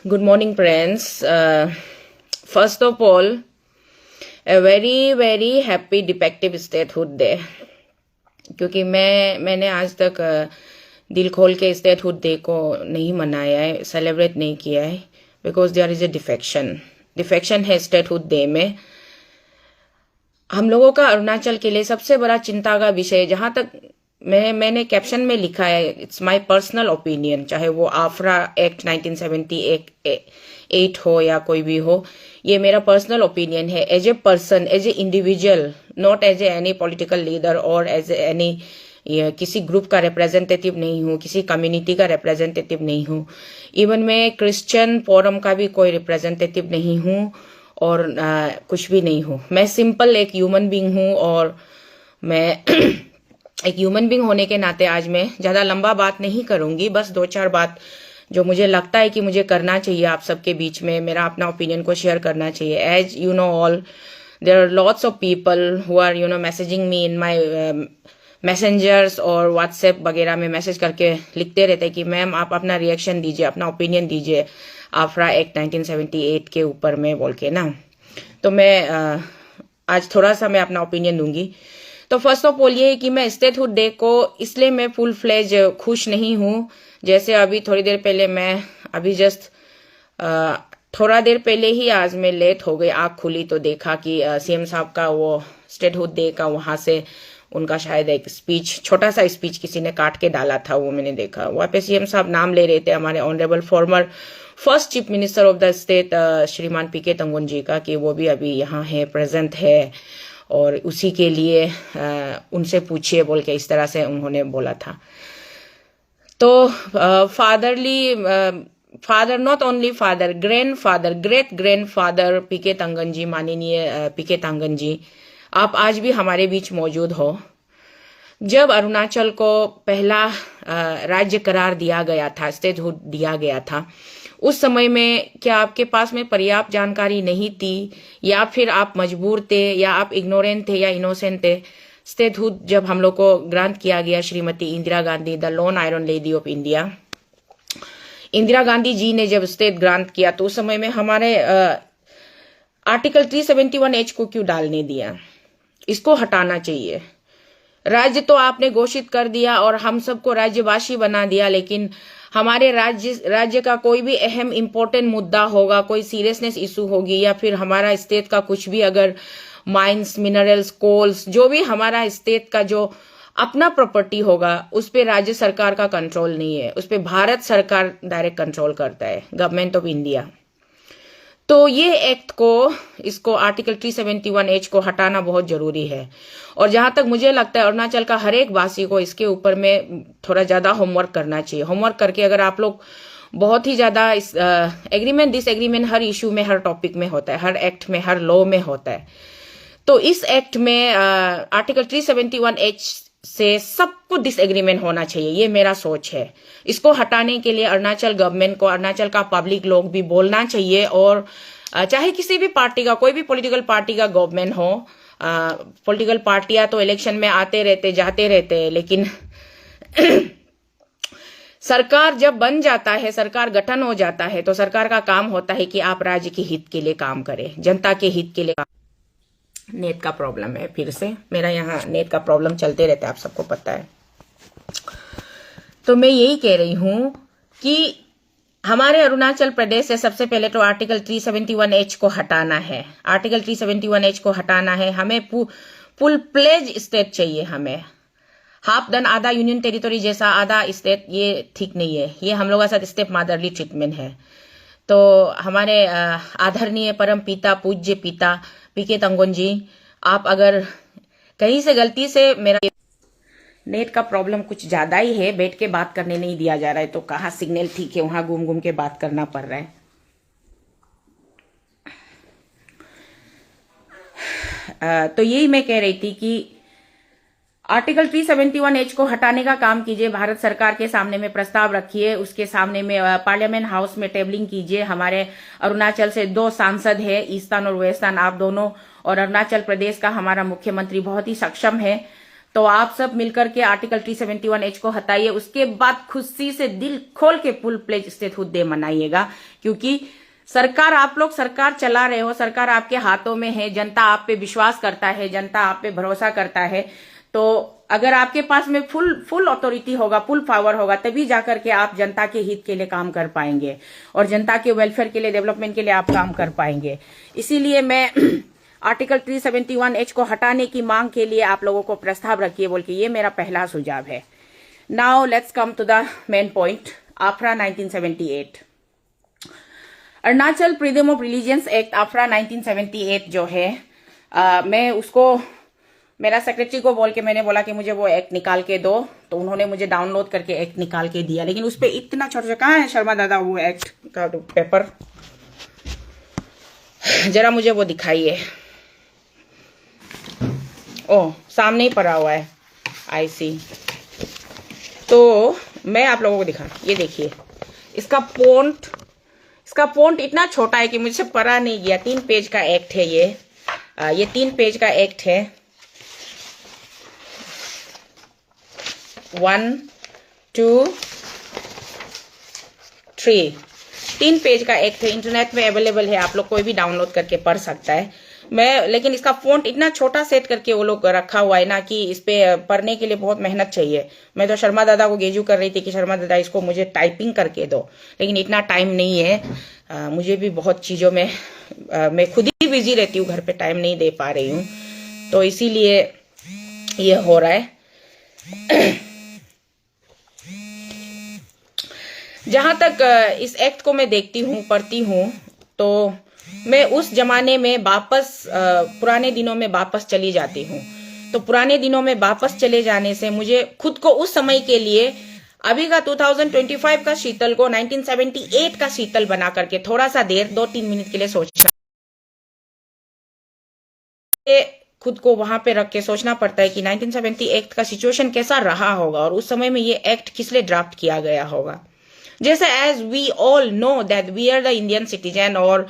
Good morning, friends. First of all, a very very happy defective statehood day. क्योंकि मैंने आज तक दिल खोल के स्टेटहुड डे को नहीं मनाया है, सेलिब्रेट नहीं किया है, because there is a defection है स्टेटहुड डे में। हम लोगों का अरुणाचल के लिए सबसे बड़ा चिंता का विषय, जहां तक मैंने कैप्शन में लिखा है, इट्स माय पर्सनल ओपिनियन, चाहे वो आफ्रा एक्ट 1978 हो या कोई भी हो, ये मेरा पर्सनल ओपिनियन है। As a person, as a individual, not as a any political leader और एज एनी किसी ग्रुप का रिप्रेजेंटेटिव नहीं हूँ, किसी कम्युनिटी का रिप्रेजेंटेटिव नहीं हूँ, इवन मैं क्रिश्चियन फोरम का भी कोई रिप्रेजेंटेटिव नहीं हूँ और कुछ भी नहीं हूँ। मैं सिंपल एक ह्यूमन बींग हूँ और मैं एक ह्यूमन बींग होने के नाते आज मैं ज्यादा लंबा बात नहीं करूंगी, बस दो चार बात जो मुझे लगता है कि मुझे करना चाहिए आप सबके बीच में, मेरा अपना ओपिनियन को शेयर करना चाहिए। As you know all, there are lots of people who are messaging me in my messengers और व्हाट्सएप वगैरह में मैसेज करके लिखते रहते हैं कि मैम आप अपना रिएक्शन दीजिए, अपना ओपिनियन दीजिए आफ्रा एक्ट 1978 के ऊपर में बोल के ना। तो मैं आज थोड़ा सा मैं अपना ओपिनियन दूंगी। तो फर्स्ट ऑफ ऑल ये है कि मैं स्टेटहुड डे को इसलिए मैं फुल फ्लेज खुश नहीं हूँ, जैसे अभी थोड़ी देर पहले मैं अभी जस्ट थोड़ा देर पहले ही आज मैं लेट हो गई, आँख खुली तो देखा कि सीएम साहब का वो स्टेटहुड डे का वहां से उनका शायद एक स्पीच, छोटा सा स्पीच किसी ने काट के डाला था, वो मैंने देखा। वहाँ पे सीएम साहब नाम ले रहे थे हमारे honourable farmer first chief minister of the state श्रीमान पीके तंगुन जी का, कि वो भी अभी यहाँ है, प्रेजेंट है, और उसी के लिए उनसे पूछिए बोल के इस तरह से उन्होंने बोला था। तो father, not only father, grandfather, great grandfather P K Thangan ji, माननीय पीके तंगन जी, आप आज भी हमारे बीच मौजूद हो। जब अरुणाचल को पहला राज्य करार दिया गया था, स्टेटहुड दिया गया था, उस समय में क्या आपके पास में पर्याप्त जानकारी नहीं थी, या फिर आप मजबूर थे, या आप इग्नोरेंट थे, या इनोसेंट थे? स्टेटहुड जब हम लोग को ग्रांट किया गया, Shrimati Indira Gandhi, the lone iron lady of India, Indira Gandhi ji ने जब स्टेट ग्रांट किया, तो उस समय में हमारे आर्टिकल 371H को क्यों डालने दिया? इसको हटाना चाहिए। राज्य तो आपने घोषित कर दिया और हम सबको राज्यवासी बना दिया, लेकिन हमारे राज्य का कोई भी अहम इंपॉर्टेंट मुद्दा होगा, कोई सीरियसनेस इशू होगी, या फिर हमारा स्टेट का कुछ भी अगर माइंस, मिनरल्स, कोल्स, जो भी हमारा स्टेट का जो अपना प्रॉपर्टी होगा, उस पे राज्य सरकार का कंट्रोल नहीं है, उस पे भारत सरकार डायरेक्ट कंट्रोल करता है, गवर्नमेंट ऑफ इंडिया। तो ये एक्ट को, इसको आर्टिकल 371H को हटाना बहुत जरूरी है। और जहां तक मुझे लगता है अरुणाचल का हर एक वासी को इसके ऊपर में थोड़ा ज्यादा होमवर्क करना चाहिए। होमवर्क करके अगर आप लोग बहुत ही ज्यादा एग्रीमेंट डिसएग्रीमेंट हर इशू में, हर टॉपिक में होता है, हर एक्ट में, हर लॉ में होता है, तो इस एक्ट में आर्टिकल 371H से सबको डिसएग्रीमेंट होना चाहिए, ये मेरा सोच है। इसको हटाने के लिए अरुणाचल गवर्नमेंट को, अरुणाचल का पब्लिक लोग भी बोलना चाहिए, और चाहे किसी भी पार्टी का, कोई भी पॉलिटिकल पार्टी का गवर्नमेंट हो, पॉलिटिकल पार्टियां तो इलेक्शन में आते रहते जाते रहते हैं, लेकिन सरकार जब बन जाता है, सरकार गठन हो जाता है, तो सरकार का काम होता है कि आप राज्य के हित के लिए काम करें, जनता के हित के लिए। नेट का प्रॉब्लम है, फिर से मेरा यहाँ नेट का प्रॉब्लम चलते रहता है, आप सबको पता है। तो मैं यही कह रही हूं कि हमारे अरुणाचल प्रदेश से सबसे पहले तो आर्टिकल 371H को हटाना है, आर्टिकल 371H को हटाना है। हमें फुल प्लेज स्टेट चाहिए, हमें हाफ डन, आधा यूनियन टेरिटोरी जैसा आधा स्टेट, ये ठीक नहीं है, ये हम लोगों के साथ स्टेप मदरली ट्रीटमेंट है। तो हमारे आदरणीय परम पिता, पूज्य पिता पीके तंगन जी, आप अगर कहीं से गलती से, मेरा नेट का प्रॉब्लम कुछ ज्यादा ही है, बैठ के बात करने नहीं दिया जा रहा है, तो कहाँ सिग्नल ठीक है, वहां घूम घूम के बात करना पड़ रहा है। तो यही मैं कह रही थी कि आर्टिकल 371H को हटाने का काम कीजिए, भारत सरकार के सामने में प्रस्ताव रखिए, उसके सामने में पार्लियामेंट हाउस में टेबलिंग कीजिए। हमारे अरुणाचल से 2 सांसद है, ईस्टर्न और वेस्टर्न, आप दोनों, और अरुणाचल प्रदेश का हमारा मुख्यमंत्री बहुत ही सक्षम है, तो आप सब मिलकर के आर्टिकल 371H को हटाइए, उसके बाद खुशी से दिल खोल के फुल प्लेज स्टेटहुड डे मनाइएगा, क्योंकि सरकार, आप लोग सरकार चला रहे हो, सरकार आपके हाथों में है, जनता आप पे विश्वास करता है, जनता आप पे भरोसा करता है। तो अगर आपके पास में फुल अथॉरिटी होगा, फुल पावर होगा, तभी जाकर के आप जनता के हित के लिए काम कर पाएंगे और जनता के वेलफेयर के लिए, डेवलपमेंट के लिए आप काम कर पाएंगे। इसीलिए मैं आर्टिकल 371H को हटाने की मांग के लिए आप लोगों को प्रस्ताव रखिए बोल के, ये मेरा पहला सुझाव है। Now let's come to the main point, AFRA 1978। Arunachal freedom of religions act AFRA 1978 जो है, मैं उसको मेरा सेक्रेटरी को बोल के मैंने बोला कि मुझे वो एक्ट निकाल के दो, तो उन्होंने मुझे डाउनलोड करके एक्ट निकाल के दिया, लेकिन उस पर इतना छोटा छोटा, कहाँ है शर्मा दादा वो एक्ट का पेपर, जरा मुझे वो दिखाइए। ओह, सामने ही पड़ा हुआ है, आई सी। तो मैं आप लोगों को दिखा, ये देखिए, इसका फोंट इतना छोटा है कि मुझसे पढ़ा नहीं गया। 3 पेज का एक्ट है ये 3 पेज का एक्ट है। 1 2 3 3 पेज का एक्ट है, इंटरनेट में अवेलेबल है, आप लोग कोई भी डाउनलोड करके पढ़ सकता है। लेकिन इसका फोंट इतना छोटा सेट करके वो लोग रखा हुआ है ना, कि इस पे पढ़ने के लिए बहुत मेहनत चाहिए। मैं तो शर्मा दादा को गेजू कर रही थी कि शर्मा दादा इसको मुझे टाइपिंग करके दो, लेकिन इतना टाइम नहीं है। मुझे भी बहुत चीजों में मैं खुद ही बिजी रहती हूँ, घर पे टाइम नहीं दे पा रही हूँ, तो इसीलिए ये हो रहा है। जहां तक इस एक्ट को मैं देखती हूँ, पढ़ती हूँ, तो मैं उस जमाने में वापस, पुराने दिनों में वापस चली जाती हूँ। तो पुराने दिनों में वापस चले जाने से मुझे खुद को उस समय के लिए अभी का 2025 का शीतल को 1978 का शीतल बना करके थोड़ा सा देर 2-3 मिनट के लिए सोचना, खुद को वहां पे रख के सोचना पड़ता है कि 1978 का सिचुएशन कैसा रहा होगा और उस समय में ये एक्ट किस लिए ड्राफ्ट किया गया होगा। जैसे as we all know that we are the Indian citizen, और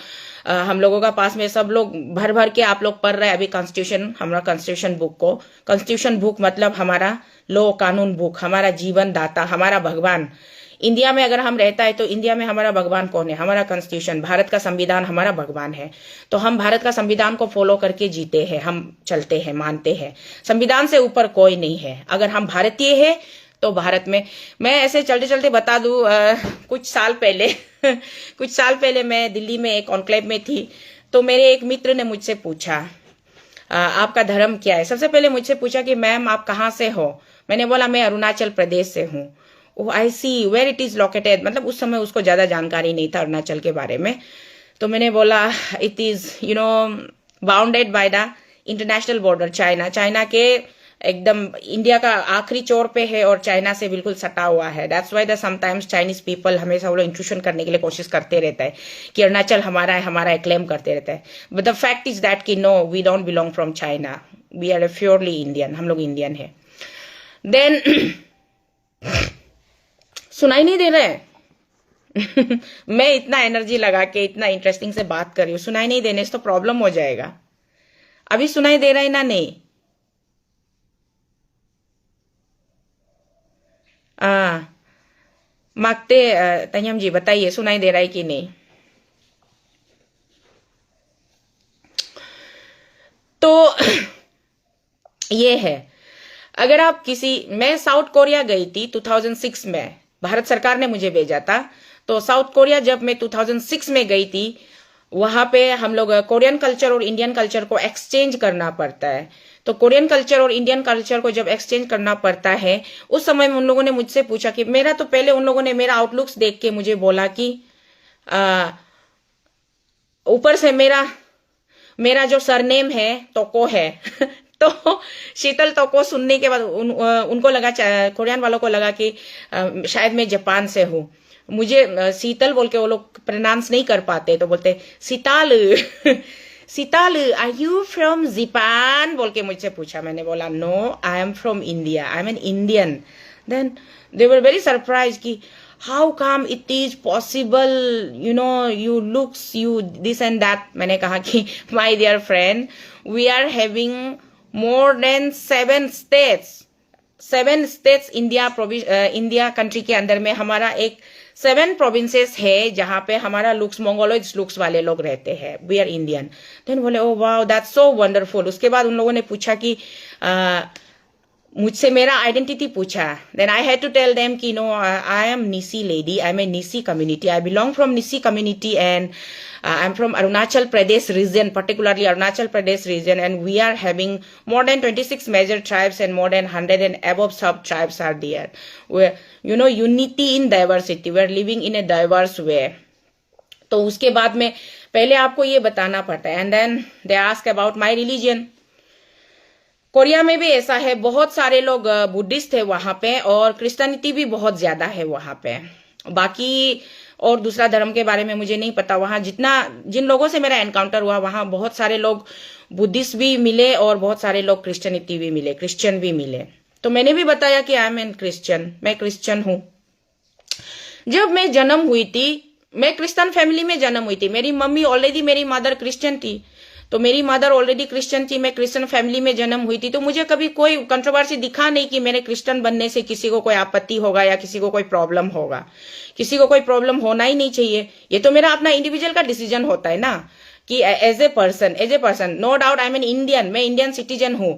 हम लोगों का पास में सब लोग भर भर के आप लोग पढ़ रहे हैं अभी कॉन्स्टिट्यूशन, हमारा कॉन्स्टिट्यूशन बुक को। कॉन्स्टिट्यूशन बुक मतलब हमारा लॉ कानून बुक, हमारा जीवन दाता, हमारा भगवान। इंडिया में अगर हम रहता है तो इंडिया में हमारा भगवान कौन है? हमारा कॉन्स्टिट्यूशन, भारत का संविधान हमारा भगवान है। तो हम भारत का संविधान को फॉलो करके जीते हैं, हम चलते हैं, मानते हैं। संविधान से ऊपर कोई नहीं है। अगर हम भारतीय है तो भारत में, मैं ऐसे चलते चलते बता दूं, कुछ साल पहले मैं दिल्ली में एक कॉन्क्लेव में थी, तो मेरे एक मित्र ने मुझसे पूछा आपका धर्म क्या है। सबसे पहले मुझसे पूछा कि मैम आप कहाँ से हो? मैंने बोला मैं अरुणाचल प्रदेश से हूँ। ओह आई सी, वेयर इट इज लोकेटेड, मतलब उस समय उसको ज्यादा जानकारी नहीं था अरुणाचल के बारे में। तो मैंने बोला it is bounded by the international border China. China के एकदम इंडिया का आखिरी छोर पे है और चाइना से बिल्कुल सटा हुआ है। That's why the sometimes Chinese people हमेशा वो लोग इंट्रूशन करने के लिए कोशिश करते रहता है कि अरुणाचल हमारा है, हमारा क्लेम करते रहता है। But the fact is that कि no, we don't belong from China, we are purely Indian, हम लोग इंडियन है। देन सुनाई नहीं दे रहा है? मैं इतना एनर्जी लगा के इतना इंटरेस्टिंग से बात कर रही हूँ, सुनाई नहीं देने से तो प्रॉब्लम हो जाएगा। अभी सुनाई दे रहा है ना? नहीं मांगते तयम जी बताइए सुनाई दे रहा है कि नहीं। तो ये है, अगर आप मैं साउथ कोरिया गई थी 2006 में, भारत सरकार ने मुझे भेजा था। तो साउथ कोरिया जब मैं 2006 में गई थी, वहां पे हम लोग कोरियन कल्चर और इंडियन कल्चर को एक्सचेंज करना पड़ता है। तो कोरियन कल्चर और इंडियन कल्चर को जब एक्सचेंज करना पड़ता है, उस समय में उन लोगों ने मुझसे पूछा कि मेरा तो पहले उन लोगों ने मेरा आउटलुक्स देख के मुझे बोला कि ऊपर से मेरा जो सरनेम है तोको है तो शीतल तोको सुनने के बाद उनको लगा, कोरियन वालों को लगा कि शायद मैं जापान से हूँ। मुझे शीतल बोल के वो लोग प्रोनाउंस नहीं कर पाते, तो बोलते Sheetal Sheetal are you from Japan बोल के मुझसे पूछा। मैंने बोला no, I am from India, I am an Indian. Then they were very surprise कि how come it is possible, you looks, you this and that. मैंने कहा कि my dear friend, we are having more than 7 states India country के अंदर में हमारा एक 7 provinces है जहां पे हमारा लुक्स मंगोलॉइड लुक्स वाले लोग रहते हैं. We are Indian. देन बोले oh wow that's so wonderful. उसके बाद उन लोगों ने पूछा कि मुझसे मेरा आइडेंटिटी पूछा. Then I had to tell them कि no I am Nyishi lady. I am a Nyishi community. I belong from Nyishi community and I am from Arunachal Pradesh region, particularly Arunachal Pradesh region, and we are having more than 26 major tribes and more than 100 and above sub-tribes are there. Where, you know, unity in diversity. We are living in a diverse way. तो उसके बाद में पहले आपको ये बताना पड़ता है. And then they ask about my religion. Korea में भी ऐसा है. बहुत सारे लोग बुद्धिस्ट है वहां पे और क्रिश्चियनिटी भी बहुत ज्यादा है वहां पे. बाकी और दूसरा धर्म के बारे में मुझे नहीं पता. वहां जिन लोगों से मेरा एनकाउंटर हुआ वहां बहुत सारे लोग बुद्धिस्ट भी मिले और बहुत सारे लोग क्रिश्चियनिटी भी मिले, क्रिश्चियन भी मिले. तो मैंने भी बताया कि आई एम एन क्रिश्चियन. मैं क्रिश्चियन हूं. जब मैं जन्म हुई थी मैं क्रिश्चियन फैमिली में जन्म हुई थी. मेरी मम्मी ऑलरेडी, मेरी मदर क्रिश्चियन थी. तो मेरी मदर ऑलरेडी क्रिश्चियन थी. मैं क्रिश्चियन फैमिली में जन्म हुई थी. तो मुझे कभी कोई कंट्रोवर्सी दिखा नहीं कि मेरे क्रिश्चियन बनने से किसी को कोई आपत्ति होगा या किसी को कोई प्रॉब्लम होगा. किसी को कोई प्रॉब्लम होना ही नहीं चाहिए. ये तो मेरा अपना इंडिविजुअल का डिसीजन होता है ना कि as a person no doubt I am an Indian. मैं इंडियन सिटीजन हूं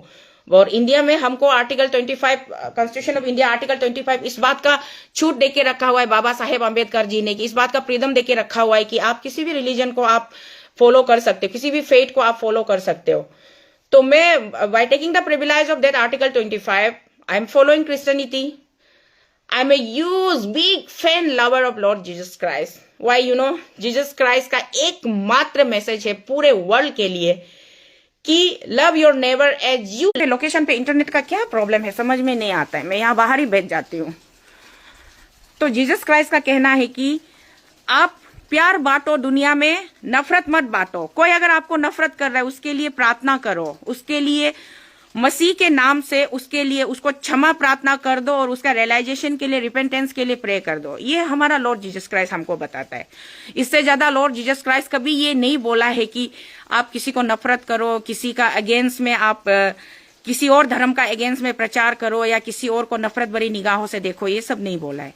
और इंडिया में हमको article 25 constitution of India article 25 इस बात का छूट देके रखा हुआ है बाबा साहेब अम्बेडकर जी ने कि इस बात का फ्रीडम देके रखा हुआ है कि आप किसी भी रिलीजन को आप फॉलो कर सकते हो, किसी भी फेथ को आप फॉलो कर सकते हो. तो मैं by taking the privilege of that article 25 I am following Christianity. I am a huge big fan lover of Lord Jesus Christ. Why you know Jesus Christ का एकमात्र मैसेज है पूरे वर्ल्ड के लिए कि love your neighbour as you. Location पे internet का क्या प्रॉब्लम है समझ में नहीं आता है. मैं यहाँ बाहर ही बैठ जाती हूँ. तो जीसस क्राइस्ट का कहना है कि आप प्यार बांटो, दुनिया में नफरत मत बांटो. कोई अगर आपको नफरत कर रहा है उसके लिए प्रार्थना करो, उसके लिए मसीह के नाम से उसके लिए उसको क्षमा प्रार्थना कर दो और उसका रियलाइजेशन के लिए, रिपेंटेंस के लिए प्रे कर दो. ये हमारा लॉर्ड जीसस क्राइस्ट हमको बताता है. इससे ज्यादा लॉर्ड जीसस क्राइस्ट कभी ये नहीं बोला है कि आप किसी को नफरत करो, किसी का अगेंस्ट में आप किसी और धर्म का अगेंस्ट में प्रचार करो या किसी और को नफरत भरी निगाहों से देखो. ये सब नहीं बोला है.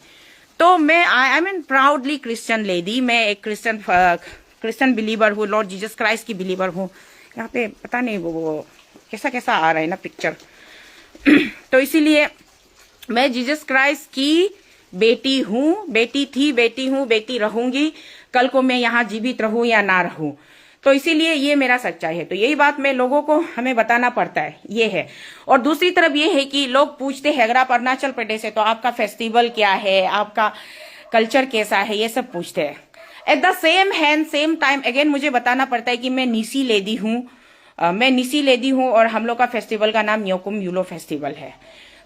तो मैं I am an proudly Christian lady. मैं एक क्रिश्चियन बिलीवर हूँ, लॉर्ड जीसस क्राइस्ट की बिलीवर हूँ. यहाँ पे पता नहीं वो कैसा कैसा आ रहा है ना पिक्चर. तो इसीलिए मैं जीसस क्राइस्ट की बेटी हूँ, बेटी थी, बेटी हूँ, बेटी रहूंगी. कल को मैं यहाँ जीवित रहूं या ना रहूं. तो इसीलिए ये मेरा सच्चाई है. तो यही बात मैं लोगों को हमें बताना पड़ता है, ये है. और दूसरी तरफ ये है कि लोग पूछते हैं अगर आप अरुणाचल प्रदेश है तो आपका फेस्टिवल क्या है, आपका कल्चर कैसा है, ये सब पूछते हैं. At the same hand same time again मुझे बताना पड़ता है कि मैं निसी लेडी हूँ. मैं निसी लेडी हूँ और हम लोग का फेस्टिवल का नाम न्योकुम यूलो फेस्टिवल है.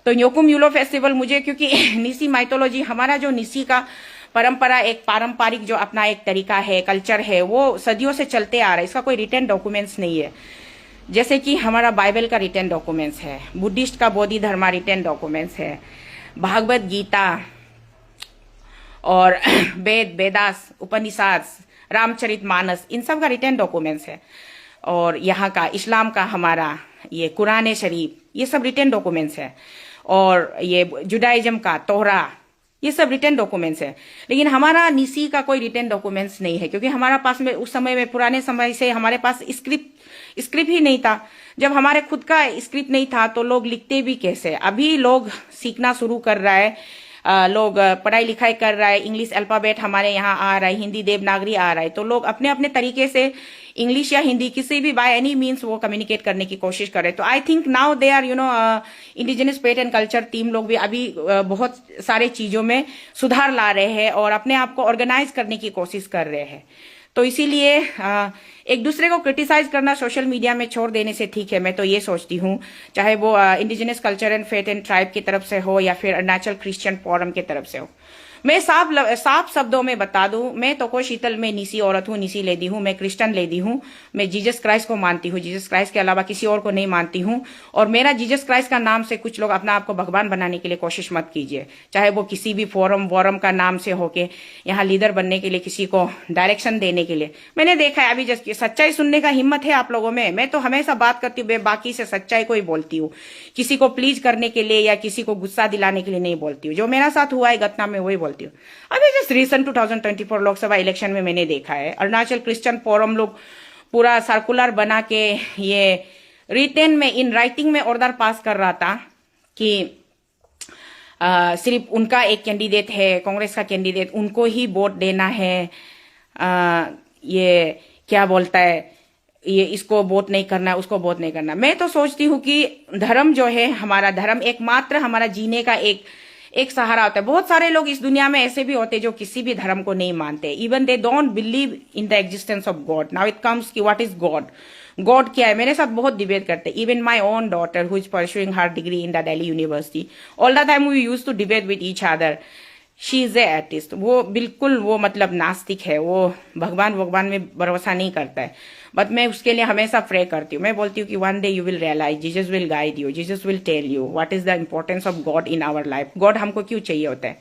तो न्योकुम यूलो फेस्टिवल मुझे क्योंकि निसी माइथोलॉजी, हमारा जो निसी का परंपरा, एक पारंपरिक जो अपना एक तरीका है, कल्चर है, वो सदियों से चलते आ रहा है. इसका कोई रिटर्न डॉक्यूमेंट्स नहीं है. जैसे कि हमारा बाइबल का रिटर्न डॉक्यूमेंट्स है, बुद्धिस्ट का बोधि धर्मा रिटर्न डॉक्यूमेंट्स है, भागवत गीता और वेदास, उपनिषद, रामचरित मानस, इन सब का रिटर्न डॉक्यूमेंट्स है. और यहाँ का इस्लाम का हमारा ये कुरान शरीफ, ये सब रिटर्न डॉक्यूमेंट्स है. और ये जुडाइज्म का तोहरा, ये सब रिटर्न डॉक्यूमेंट्स है. लेकिन हमारा निसी का कोई रिटर्न डॉक्यूमेंट्स नहीं है क्योंकि हमारा पास में उस समय में, पुराने समय से हमारे पास स्क्रिप्ट ही नहीं था. जब हमारे खुद का स्क्रिप्ट नहीं था तो लोग लिखते भी कैसे. अभी लोग सीखना शुरू कर रहा है, लोग पढ़ाई लिखाई कर रहा है, इंग्लिश अल्फाबेट हमारे यहाँ आ रहा है, हिंदी देवनागरी आ रहा है. तो लोग अपने अपने तरीके से इंग्लिश या हिंदी किसी भी बाय एनी मीन्स वो कम्युनिकेट करने की कोशिश कर रहे हैं. तो I think now they are indigenous faith and culture team लोग भी अभी बहुत सारे चीजों में सुधार ला रहे हैं और अपने आप को ऑर्गेनाइज करने की कोशिश कर रहे हैं. तो इसीलिए एक दूसरे को क्रिटिसाइज करना सोशल मीडिया में छोड़ देने से ठीक है. मैं तो ये सोचती हूँ, चाहे वो indigenous culture and faith and tribe की तरफ से हो या फिर अरुणाचल क्रिश्चियन फोरम की तरफ से हो. मैं साफ शब्दों में बता दूं, मैं तो को शीतल में निसी औरत हूँ, निसी लेडी हूँ, मैं क्रिश्चियन लेडी हूँ। मैं जीसस क्राइस्ट को मानती हूँ, जीसस क्राइस्ट के अलावा किसी और को नहीं मानती हूँ। और मेरा जीसस क्राइस्ट का नाम से कुछ लोग अपना आपको भगवान बनाने के लिए कोशिश मत कीजिए, चाहे वो किसी भी फोरम वोरम का नाम से होके यहाँ लीडर बनने के लिए, किसी को डायरेक्शन देने के लिए। मैंने देखा है अभी जस्ट सच्चाई सुनने का हिम्मत है आप लोगों में। मैं तो हमेशा बात करती हूँ बाकी से सच्चाई को ही बोलती हूँ, किसी को प्लीज करने के लिए या किसी को गुस्सा दिलाने के लिए नहीं बोलती हूँ। जो मेरा साथ हुआ है घटना में वही बोलती हूँ। अभी जस्ट रिसेंट 2024 लोकसभा इलेक्शन में मैंने देखा है अरुणाचल क्रिश्चियन फोरम लोग पूरा सर्कुलर बना के ये रिटेन में इन राइटिंग में ऑर्डर पास कर रहा था कि सिर्फ उनका एक कैंडिडेट है, कांग्रेस का कैंडिडेट, उनको ही वोट देना है। ये क्या बोलता है, ये इसको वोट नहीं करना, उसको वोट नहीं करना। मैं तो सोचती हूँ कि धर्म जो है, हमारा धर्म एकमात्र हमारा जीने का एक सहारा होता है। बहुत सारे लोग इस दुनिया में ऐसे भी होते हैं जो किसी भी धर्म को नहीं मानते, even they don't believe in the existence of God. Now it comes कि व्हाट इज गॉड, गॉड क्या है। मेरे साथ बहुत डिबेट करते हैं। Even my own daughter who is pursuing her degree in the Delhi University, all the time we used to debate with each other. She is a atheist. वो बिल्कुल वो मतलब नास्तिक है, वो भगवान में भरोसा नहीं करता है। बट मैं उसके लिए हमेशा प्रे करती हूँ। मैं बोलती हूँ कि one day you will realise, Jesus will guide you, Jesus will tell you what is the importance of God in our life. God हमको क्यों चाहिए होता है।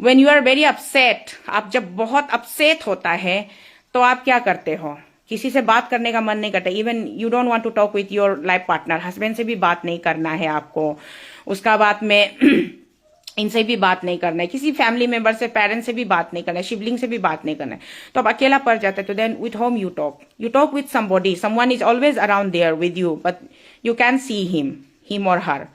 When you are very upset, आप जब बहुत अपसेट होता है तो आप क्या करते हो, किसी से बात करने का मन नहीं करता। Even you don't want to talk with your life partner, husband से भी बात नहीं करना है आपको, उसका बाद में इनसे भी बात नहीं करना है, किसी फैमिली मेंबर से, पेरेंट्स से भी बात नहीं करना है, शिवलिंग से भी बात नहीं करना है। तो अब अकेला पड़ जाता है। तो then with whom you talk with somebody, someone is always around there with you, but you can see him और हर,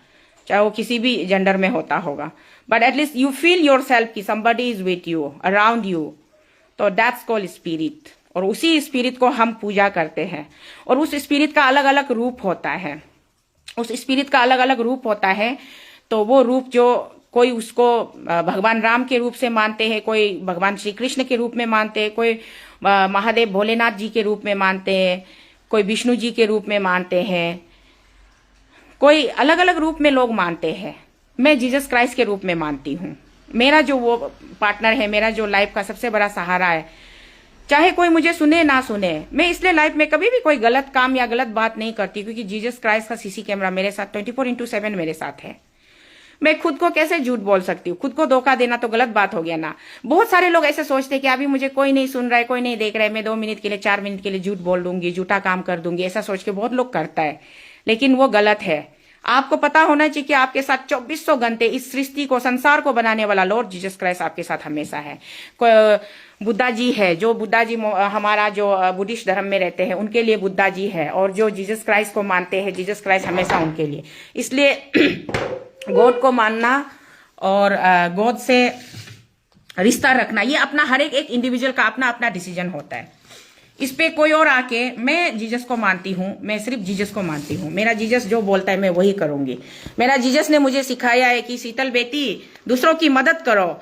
चाहे वो किसी भी जेंडर में होता होगा, but at least you feel your self कि somebody is with you, around you. तो दैट्स कॉल्ड स्पिरिट। और उसी स्पिरिट को हम पूजा करते हैं। और उस स्पिरिट का अलग अलग रूप होता है, उस स्पिरिट का अलग अलग रूप होता है। तो वो रूप जो कोई उसको भगवान राम के रूप से मानते हैं, कोई भगवान श्री कृष्ण के रूप में मानते हैं, कोई महादेव भोलेनाथ जी के रूप में मानते हैं, कोई विष्णु जी के रूप में मानते हैं, कोई अलग अलग रूप में लोग मानते हैं। मैं जीसस क्राइस्ट के रूप में मानती हूँ। मेरा जो वो पार्टनर है, मेरा जो लाइफ का सबसे बड़ा सहारा है, चाहे कोई मुझे सुने ना सुने, मैं इसलिए लाइफ में कभी भी कोई गलत काम या गलत बात नहीं करती, क्योंकि जीसस क्राइस्ट का सीसी कैमरा मेरे साथ 24/7 मेरे साथ है। मैं खुद को कैसे झूठ बोल सकती हूँ, खुद को धोखा देना तो गलत बात हो गया ना। बहुत सारे लोग ऐसे सोचते हैं कि अभी मुझे कोई नहीं सुन रहा है, कोई नहीं देख रहा है, मैं 2 मिनट के लिए 4 मिनट के लिए झूठ बोल दूंगी, झूठा काम कर दूंगी, ऐसा सोच के बहुत लोग करता है, लेकिन वो गलत है। आपको पता होना चाहिए कि आपके साथ 2400 घंटे इस सृष्टि को, संसार को बनाने वाला लॉर्ड जीसस क्राइस्ट आपके साथ हमेशा है। बुद्धा जी है, जो बुद्धा जी हमारा जो बुद्धिस्ट धर्म में रहते हैं उनके लिए बुद्धा जी है, और जो जीसस क्राइस्ट को मानते हैं, जीसस क्राइस्ट हमेशा उनके लिए। इसलिए गॉड को मानना और गॉड से रिश्ता रखना, ये अपना हर एक इंडिविजुअल का अपना अपना डिसीजन होता है। इस पे कोई और आके मैं जीसस को मानती हूँ, मैं सिर्फ जीसस को मानती हूँ, मेरा जीसस जो बोलता है मैं वही करूंगी। मेरा जीसस ने मुझे सिखाया है कि शीतल बेटी, दूसरों की मदद करो,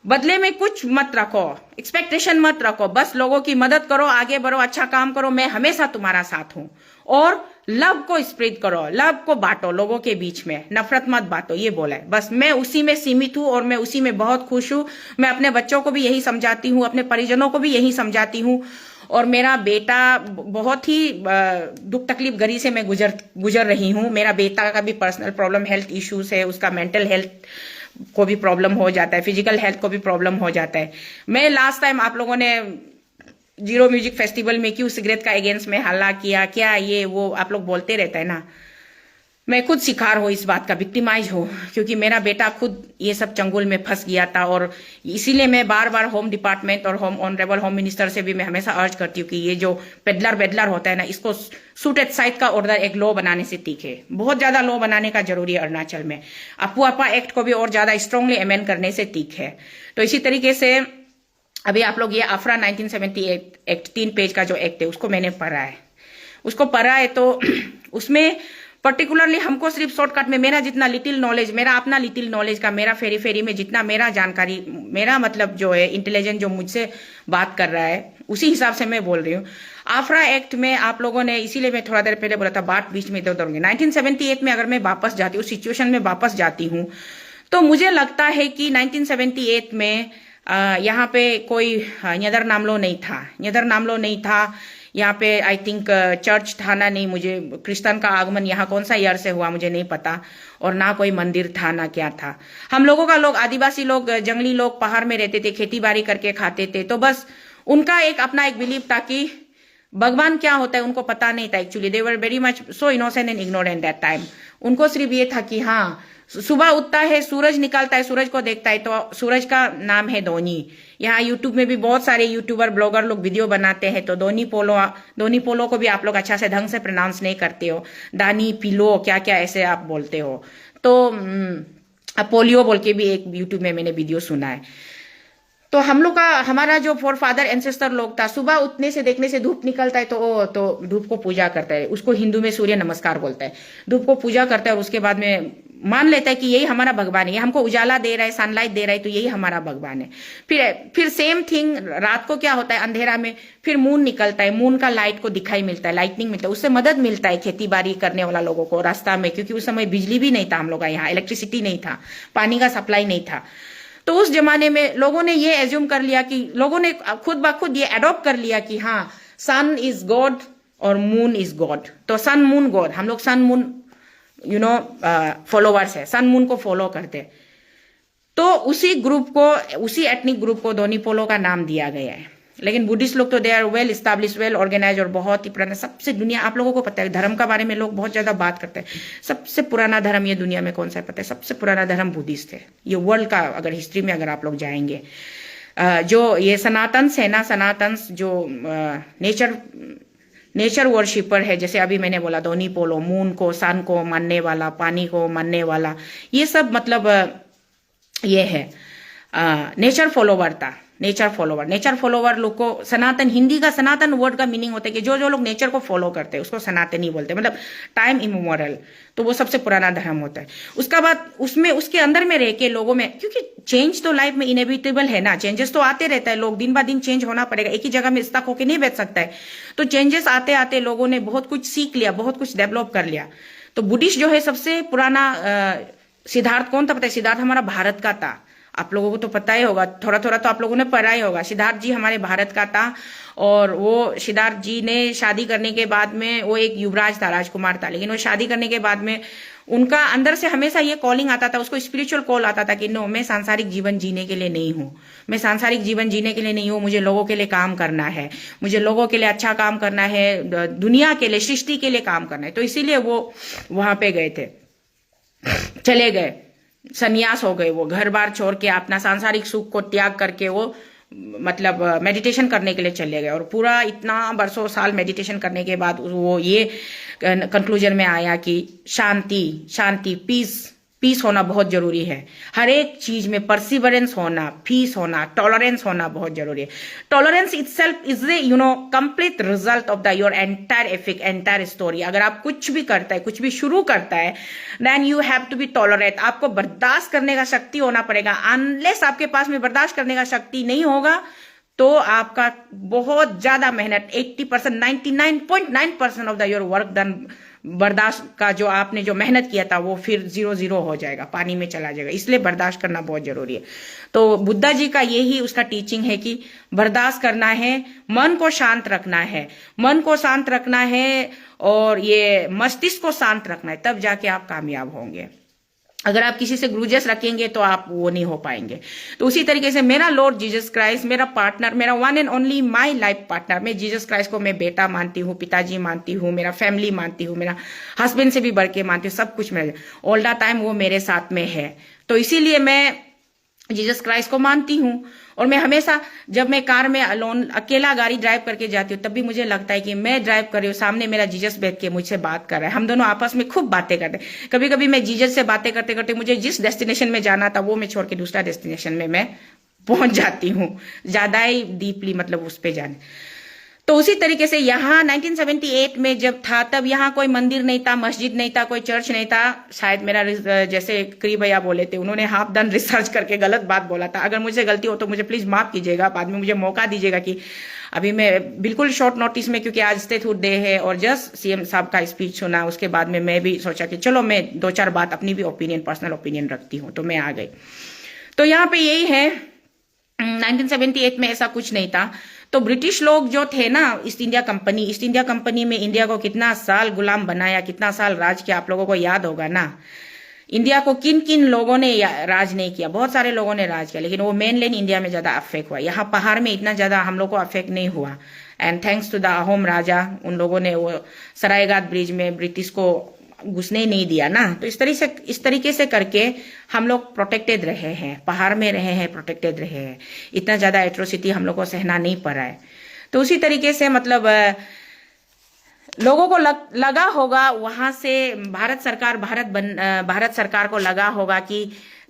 बदले में कुछ मत रखो, एक्सपेक्टेशन मत रखो, बस लोगों की मदद करो, आगे बढ़ो, अच्छा काम करो, मैं हमेशा तुम्हारा साथ हूं। और लव को स्प्रेड करो, लव को बांटो लोगों के बीच में, नफरत मत बांटो, ये बोला है। बस मैं उसी में सीमित हूँ और मैं उसी में बहुत खुश हूँ। मैं अपने बच्चों को भी यही समझाती हूँ, अपने परिजनों को भी यही समझाती हूँ। और मेरा बेटा बहुत ही दुख तकलीफ गरी से मैं गुजर रही हूँ। मेरा बेटा का भी पर्सनल प्रॉब्लम, हेल्थ इश्यूज है, उसका मेंटल हेल्थ को भी प्रॉब्लम हो जाता है, फिजिकल हेल्थ को भी प्रॉब्लम हो जाता है। मैं लास्ट टाइम आप लोगों ने जीरो म्यूजिक फेस्टिवल में क्यों सिगरेट का अगेंस्ट में हल्ला किया, क्या ये वो आप लोग बोलते रहता है ना, मैं खुद शिकार हूँ इस बात का, विक्टिमाइज हूँ, क्योंकि मेरा बेटा खुद ये सब चंगुल में फंस गया था। और इसीलिए मैं बार बार होम डिपार्टमेंट और ऑनरेबल होम मिनिस्टर से भी मैं हमेशा अर्ज करती हूँ कि ये जो पेडलर होता है ना, इसको सूटेड साइट का ऑर्डर एक लॉ बनाने से तीखे, बहुत ज्यादा लॉ बनाने का जरूरी है अरुणाचल में। अपुआपा एक्ट को भी और ज्यादा स्ट्रांगली अमेंड करने से तीख है। तो इसी तरीके से अभी आप लोग ये आफरा 1978 एक्ट 3 पेज का जो एक्ट है उसको मैंने पढ़ा है, उसको पढ़ा है। तो उसमें पर्टिकुलरली हमको सिर्फ शॉर्टकट में मेरा जितना लिटिल नॉलेज, मेरा अपना लिटिल नॉलेज का, मेरा फेरी में जितना मेरा जानकारी, मेरा मतलब जो है इंटेलिजेंट जो मुझसे बात कर रहा है, उसी हिसाब से मैं बोल रही हूँ। आफरा एक्ट में आप लोगों ने, इसीलिए मैं थोड़ा देर पहले बोला था बात बीच में इधर उधर होंगे। 1978 में अगर मैं वापस जाती हूँ, सिचुएशन में वापस जाती हूँ, तो मुझे लगता है कि 1978 में यहाँ पे कोई न्यदर नामलो नहीं था, न्यदर नामलो नहीं था यहाँ पे। आई थिंक चर्च था ना, नहीं, मुझे क्रिश्चियन का आगमन यहाँ कौन सा ईयर से हुआ मुझे नहीं पता, और ना कोई मंदिर था ना क्या था। हम लोगों का लोग, आदिवासी लोग, जंगली लोग पहाड़ में रहते थे, खेती बाड़ी करके खाते थे, तो बस उनका एक अपना एक बिलीव था कि भगवान क्या होता है उनको पता नहीं था। Actually they were very much so innocent and ignorant that time. उनको सिर्फ ये था कि हाँ, सुबह उठता है, सूरज निकलता है, सूरज को देखता है, तो सूरज का नाम है धोनी। यहाँ यूट्यूब में भी बहुत सारे यूट्यूबर ब्लॉगर लोग वीडियो बनाते हैं, तो धोनी पोलो को भी आप लोग अच्छा से ढंग से प्रोनाउंस नहीं करते हो, दानी पिलो क्या क्या ऐसे आप बोलते हो। तो पोलियो बोल के भी एक यूट्यूब में मैंने वीडियो सुना है। तो हम लोग का, हमारा जो फोर फादर एंसेस्टर लोग था, सुबह उठने से देखने से धूप निकलता है तो धूप को पूजा करता है, उसको हिंदू में सूर्य नमस्कार बोलता है। धूप को पूजा करता है और उसके बाद में मान लेता है कि यही हमारा भगवान है, ये हमको उजाला दे रहा है, सनलाइट दे रहा है, तो यही हमारा भगवान है। फिर सेम थिंग रात को क्या होता है, अंधेरा में फिर मून निकलता है, मून का लाइट को दिखाई मिलता है, लाइटनिंग मिलता है, उससे मदद मिलता है खेती बाड़ी करने वाला लोगों को रास्ता में, क्योंकि उस समय बिजली भी नहीं था, हम लोग का यहाँ इलेक्ट्रिसिटी नहीं था, पानी का सप्लाई नहीं था। तो उस जमाने में लोगों ने ये एज्यूम कर लिया कि, लोगों ने खुद ब खुद ये अडॉप्ट कर लिया कि हाँ, सन इज गॉड और मून इज गॉड, तो सन मून गॉड, हम लोग सन मून फॉलोवर्स है, सन मून को फॉलो करते। तो उसी ग्रुप को, उसी एथनिक ग्रुप को धोनी पोलो का नाम दिया गया है। लेकिन बुद्धिस्ट लोग तो they are well establish, well organise और बहुत ही पुराना, सबसे दुनिया, आप लोगों को पता है धर्म का बारे में लोग बहुत ज्यादा बात करते हैं, सबसे पुराना धर्म ये दुनिया में कौन सा है पता है? सबसे पुराना धर्म बुद्धिस्ट है। ये वर्ल्ड का अगर हिस्ट्री में अगर आप लोग जाएंगे, जो ये सनातन है ना, सनातन जो नेचर वर्शिपर है, जैसे अभी मैंने बोला धोनी पोलो, मून को, सन को मानने वाला, पानी को मानने वाला, ये सब मतलब ये है नेचर फॉलोवर था। नेचर फॉलोवर लोग को सनातन, हिंदी का सनातन वर्ड का मीनिंग होता है कि जो लोग नेचर को फॉलो करते हैं उसको सनातनी बोलते हैं, मतलब टाइम इमोरल। तो वो सबसे पुराना धर्म होता है। उसका बाद उसमें, उसके अंदर में रह के लोगों में, क्योंकि चेंज तो लाइफ में इनएविटेबल है ना, चेंजेस तो आते रहता है, लोग दिन ब दिन चेंज होना पड़ेगा, एक ही जगह में स्टक होके नहीं बैठ सकता है। तो चेंजेस आते आते लोगों ने बहुत कुछ सीख लिया, बहुत कुछ डेवलप कर लिया। तो बुद्धिस्ट जो है सबसे पुराना, सिद्धार्थ कौन था पता है? सिद्धार्थ हमारा भारत का था, आप लोगों को तो पता ही होगा, थोड़ा थोड़ा तो आप लोगों ने पढ़ा ही होगा। सिद्धार्थ जी हमारे भारत का था, और वो सिद्धार्थ जी ने शादी करने के बाद में, वो एक युवराज था, राजकुमार था, लेकिन वो शादी करने के बाद में उनका अंदर से हमेशा ये कॉलिंग आता था, उसको स्पिरिचुअल कॉल आता था कि नो, मैं सांसारिक जीवन जीने के लिए नहीं हूँ, मैं सांसारिक जीवन जीने के लिए नहीं हूँ, मुझे लोगों के लिए काम करना है, मुझे लोगों के लिए अच्छा काम करना है, दुनिया के लिए, सृष्टि के लिए काम करना है। तो इसीलिए वो वहां पे गए थे, चले गए, सन्यास हो गए, वो घर बार छोड़ के अपना सांसारिक सुख को त्याग करके वो मतलब मेडिटेशन करने के लिए चले गए। और पूरा इतना बरसों साल मेडिटेशन करने के बाद वो ये कंक्लूजन में आया कि शांति, पीस होना बहुत जरूरी है। हर एक चीज में परसिवरेंस होना, पीस होना, टॉलरेंस होना बहुत जरूरी है। Tolerance itself is the complete result of the your entire epic, entire story. अगर आप कुछ भी करता है, कुछ भी शुरू करता है, then you have to be tolerate. आपको बर्दाश्त करने का शक्ति होना पड़ेगा। अनलेस आपके पास में बर्दाश्त करने का शक्ति नहीं होगा तो आपका बहुत ज्यादा मेहनत, 80%, 99.9% of the your work done, बर्दाश्त का जो आपने जो मेहनत किया था वो फिर 0 हो जाएगा, पानी में चला जाएगा। इसलिए बर्दाश्त करना बहुत जरूरी है। तो बुद्धा जी का यही उसका टीचिंग है कि बर्दाश्त करना है, मन को शांत रखना है, मन को शांत रखना है, और ये मस्तिष्क को शांत रखना है, तब जाके आप कामयाब होंगे। अगर आप किसी से ग्रुजेस रखेंगे तो आप वो नहीं हो पाएंगे। तो उसी तरीके से मेरा लॉर्ड जीसस क्राइस्ट, मेरा पार्टनर, मेरा one and only my life partner, मैं जीसस क्राइस्ट को मैं बेटा मानती हूँ, पिताजी मानती हूँ, मेरा फैमिली मानती हूँ, मेरा हस्बैंड से भी बढ़ के मानती हूँ, सब कुछ मेरे ऑल द टाइम वो मेरे साथ में है। तो इसीलिए मैं जीसस क्राइस्ट को मानती हूँ। और मैं हमेशा जब मैं कार में अकेला गाड़ी ड्राइव करके जाती हूँ, तब भी मुझे लगता है कि मैं ड्राइव कर रही हूँ, सामने मेरा जीसस बैठ के मुझसे बात कर रहा है, हम दोनों आपस में खूब बातें करते हैं। कभी कभी मैं जीसस से बातें करते करते मुझे जिस डेस्टिनेशन में जाना था वो मैं छोड़ के दूसरा डेस्टिनेशन में मैं पहुंच जाती हूँ, ज्यादा ही डीपली मतलब उस पे जाने। तो उसी तरीके से यहाँ 1978 में जब था, तब यहाँ कोई मंदिर नहीं था, मस्जिद नहीं था, कोई चर्च नहीं था। शायद मेरा जैसे करी भैया बोले थे, उन्होंने हाफ डन रिसर्च करके गलत बात बोला था। अगर मुझसे गलती हो तो मुझे प्लीज माफ कीजिएगा, बाद में मुझे मौका दीजिएगा कि अभी मैं बिल्कुल शॉर्ट नोटिस में, क्योंकि आज स्टेटहुड डे है और जस्ट सीएम साहब का स्पीच सुना, उसके बाद में मैं भी सोचा कि चलो मैं 2-4 बात अपनी भी ओपिनियन, पर्सनल ओपिनियन रखती हूँ, तो मैं आ गई। तो यहाँ पे यही है, 1978 में ऐसा कुछ नहीं था। तो ब्रिटिश लोग जो थे ना, ईस्ट इंडिया कंपनी में इंडिया को कितना साल गुलाम बनाया, कितना साल राज किया, आप लोगों को याद होगा ना। इंडिया को किन किन लोगों ने राज नहीं किया, बहुत सारे लोगों ने राज किया, लेकिन वो मेनलैंड इंडिया में ज्यादा अफेक्ट हुआ। यहाँ पहाड़ में इतना ज्यादा हम लोग को अफेक्ट नहीं हुआ। And thanks to the Ahom raja, उन लोगों ने वो सरायघाट ब्रिज में ब्रिटिश को घुसने नहीं दिया ना। तो इस तरीके से करके हम लोग प्रोटेक्टेड रहे हैं, पहाड़ में रहे हैं, प्रोटेक्टेड रहे हैं। इतना ज्यादा एट्रोसिटी हम लोग को सहना नहीं पड़ा है। तो उसी तरीके से मतलब लोगों को लगा होगा वहां से भारत सरकार को लगा होगा कि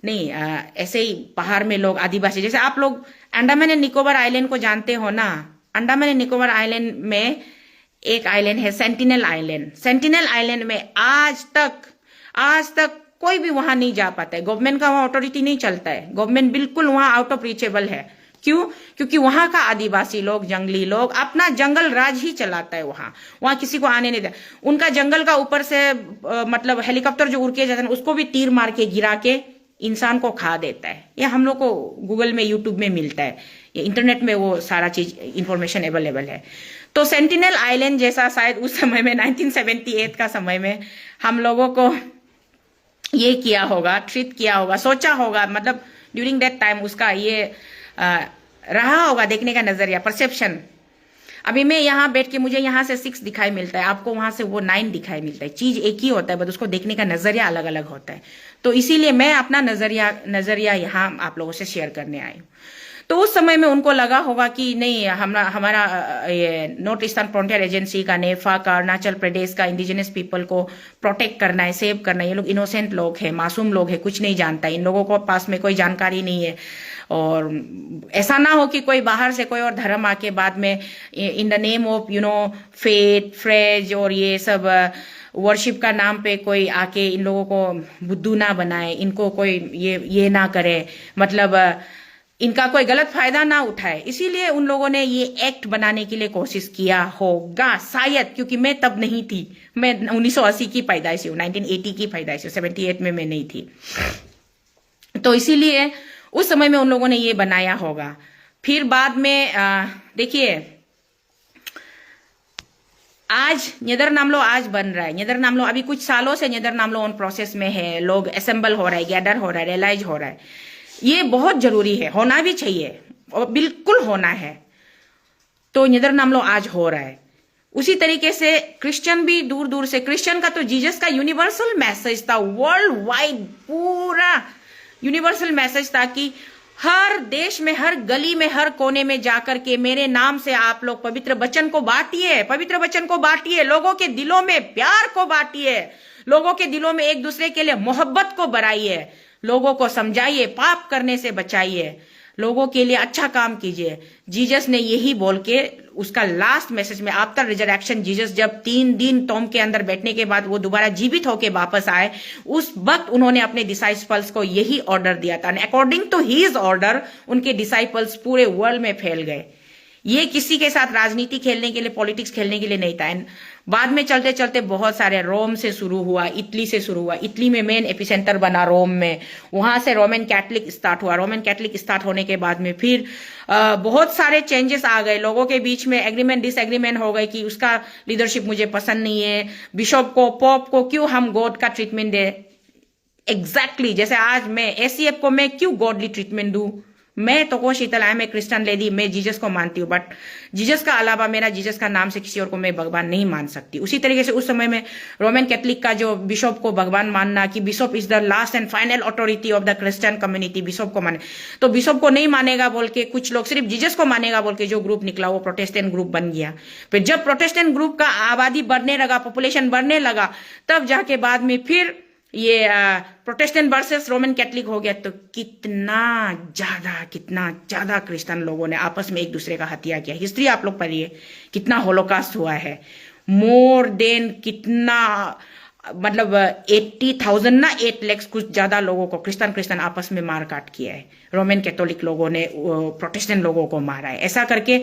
नहीं, ऐसे ही पहाड़ में लोग आदिवासी, जैसे आप लोग अंडमान एंड निकोबार आइलैंड को जानते हो ना। अंडमान एंड निकोबार आइलैंड में एक आइलैंड है सेंटिनल आइलैंड। सेंटिनल आइलैंड में आज तक कोई भी वहां नहीं जा पाता है। गवर्नमेंट का वहां अथॉरिटी नहीं चलता है, गवर्नमेंट बिल्कुल वहां आउट ऑफ रीचेबल है। क्यों? क्योंकि वहां का आदिवासी लोग, जंगली लोग अपना जंगल राज ही चलाता है। वहां किसी को आने नहीं देता। उनका जंगल का ऊपर से मतलब हेलीकॉप्टर जो उड़ के जाता है उसको भी तीर मार के गिरा के इंसान को खा देता है। ये हम लोग को गूगल में, यूट्यूब में मिलता है, ये इंटरनेट में वो सारा चीज इंफॉर्मेशन अवेलेबल है। तो सेंटिनल आइलैंड जैसा शायद उस समय में 1978 का समय में हम लोगों को ये किया होगा, ट्रीट किया होगा, सोचा होगा, मतलब ड्यूरिंग दैट टाइम उसका ये रहा होगा देखने का नजरिया, परसेप्शन। अभी मैं यहाँ बैठ के मुझे यहाँ से 6 दिखाई मिलता है, आपको वहां से वो 9 दिखाई मिलता है। चीज एक ही होता है, बस उसको देखने का नजरिया अलग अलग होता है। तो इसीलिए मैं अपना नजरिया यहाँ आप लोगों से शेयर करने आई हूँ। तो उस समय में उनको लगा होगा कि नहीं, हमारा ये नॉर्थ ईस्टर्न फ्रंटियर एजेंसी का, नेफा का, अरुणाचल प्रदेश का इंडिजिनस पीपल को प्रोटेक्ट करना है, सेव करना है। ये लोग इनोसेंट लोग हैं, मासूम लोग हैं, कुछ नहीं जानता, इन लोगों को पास में कोई जानकारी नहीं है। और ऐसा ना हो कि कोई बाहर से कोई और धर्म आके बाद में in the name of faith, phrase और ये सब वर्शिप का नाम पे कोई आके इन लोगों को बुद्धू ना बनाए, इनको कोई ये ना करे, मतलब इनका कोई गलत फायदा ना उठाए। इसीलिए उन लोगों ने ये एक्ट बनाने के लिए कोशिश किया होगा शायद, क्योंकि मैं तब नहीं थी। मैं 1980 की पैदाइश हूँ, 1980 की पैदाइश हूँ, 78 में मैं नहीं थी। तो इसीलिए उस समय में उन लोगों ने ये बनाया होगा। फिर बाद में देखिए, आज नेदर नामलो आज बन रहा है। नेदर नामलो अभी कुछ सालों से नेदर नामलो ऑन प्रोसेस में है। लोग असेंबल हो रहा है, गैदर हो रहा है, रियलाइज हो रहा है। ये बहुत जरूरी है, होना भी चाहिए और बिल्कुल होना है। तो नेदर नामलो आज हो रहा है। उसी तरीके से क्रिश्चियन भी दूर दूर से, क्रिश्चियन का तो जीसस का यूनिवर्सल मैसेज था, वर्ल्ड वाइड पूरा यूनिवर्सल मैसेज था कि हर देश में, हर गली में, हर कोने में जाकर के मेरे नाम से आप लोग पवित्र वचन को बांटिए, पवित्र वचन को बांटिए, लोगों के दिलों में प्यार को बांटिए, लोगों के दिलों में एक दूसरे के लिए मोहब्बत को बढ़ाइए, लोगों को समझाइए, पाप करने से बचाइए, लोगों के लिए अच्छा काम कीजिए। जीसस ने यही बोल के उसका लास्ट मैसेज में, आफ्टर रिजरेक्शन, जीसस जब 3 दिन टॉम के अंदर बैठने के बाद वो दोबारा जीवित होके वापस आए, उस वक्त उन्होंने अपने डिसाइपल्स को यही ऑर्डर दिया था। अकॉर्डिंग टू हिज ऑर्डर उनके डिसाइपल्स पूरे वर्ल्ड में फैल गए। ये किसी के साथ राजनीति खेलने के लिए, पॉलिटिक्स खेलने के लिए नहीं था। बाद में चलते चलते बहुत सारे, रोम से शुरू हुआ, इटली से शुरू हुआ, इटली में मेन एपिसेंटर बना रोम में, वहां से रोमन कैथलिक स्टार्ट हुआ। रोमन कैथलिक स्टार्ट होने के बाद में फिर बहुत सारे चेंजेस आ गए, लोगों के बीच में एग्रीमेंट डिसएग्रीमेंट हो गए कि उसका लीडरशिप मुझे पसंद नहीं है, बिशप को, पोप को क्यों हम गॉड का ट्रीटमेंट दे। एग्जैक्टली जैसे आज मैं एसीएफ को मैं क्यों गॉडली ट्रीटमेंट दूं। मैं तो को Sheetal, I am a Christian lady, मैं जीसस को मानती हूँ, बट जीसस का अलावा मेरा जीसस का नाम से किसी और को मैं भगवान नहीं मान सकती। उसी तरीके से उस समय में रोमन कैथलिक का जो बिशप को भगवान मानना, कि bishop is the last and final authority of the Christian community, bishop को माने, तो बिशप को नहीं मानेगा बोल के कुछ लोग सिर्फ जीसस को मानेगा बोल के जो ग्रुप निकला वो प्रोटेस्टेंट ग्रुप बन गया। फिर जब प्रोटेस्टेंट ग्रुप का आबादी बढ़ने लगा, पॉपुलेशन बढ़ने लगा, तब जाके बाद में फिर ये प्रोटेस्टेंट वर्सेस रोमन कैथलिक हो गया, तो कितना ज्यादा क्रिश्चियन लोगों ने आपस में एक दूसरे का हत्या किया। हिस्ट्री आप लोग पढ़िए, कितना होलोकास्ट हुआ है। मोर देन कितना, मतलब 80,000 ना 8 लाख कुछ ज्यादा लोगों को क्रिश्चियन आपस में मार काट किया है। रोमन कैथोलिक लोगों ने प्रोटेस्टेंट लोगों को मारा है, ऐसा करके।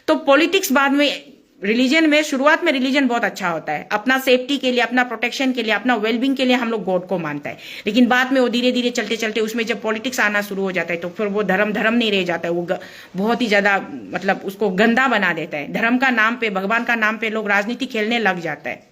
तो पॉलिटिक्स बाद में, रिलीजन में शुरुआत में रिलीजन बहुत अच्छा होता है, अपना सेफ्टी के लिए, अपना प्रोटेक्शन के लिए, अपना वेलबींग के लिए हम लोग गॉड को मानता है। लेकिन बाद में वो धीरे धीरे चलते चलते उसमें जब पॉलिटिक्स आना शुरू हो जाता है, तो फिर वो धर्म नहीं रह जाता है, वो बहुत ही ज्यादा, मतलब उसको गंदा बना देता है। धर्म का नाम पे, भगवान का नाम पे लोग राजनीति खेलने लग जाता है।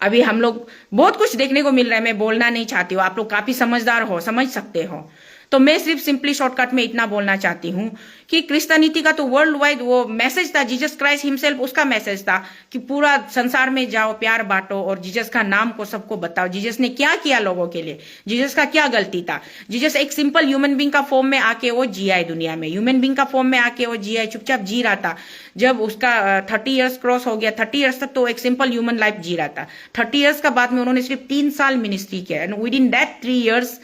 अभी हम लोग बहुत कुछ देखने को मिल रहा है, मैं बोलना नहीं चाहती हूँ, आप लोग काफी समझदार हो, समझ सकते हो। तो मैं सिर्फ सिंपली शॉर्टकट में इतना बोलना चाहती हूँ कि क्रिश्चियनिटी का तो वर्ल्ड वाइड वो मैसेज था, जीसस क्राइस्ट हिमसेल्फ, उसका मैसेज था कि पूरा संसार में जाओ, प्यार बांटो और जीसस का नाम को सबको बताओ। जीसस ने क्या किया लोगों के लिए, जीसस का क्या गलती था। जीसस एक सिंपल ह्यूमन बींग का फॉर्म में आके वो जिया है दुनिया में, ह्यूमन बींग का फॉर्म में आके वो जिया है, चुपचाप जी रहा था। जब उसका 30 इयर्स क्रॉस हो गया, 30 इयर्स तक तो एक सिंपल ह्यूमन लाइफ जी रहा था। 30 इयर्स का बाद में उन्होंने सिर्फ 3 साल मिनिस्ट्री किया, and with in that 3 years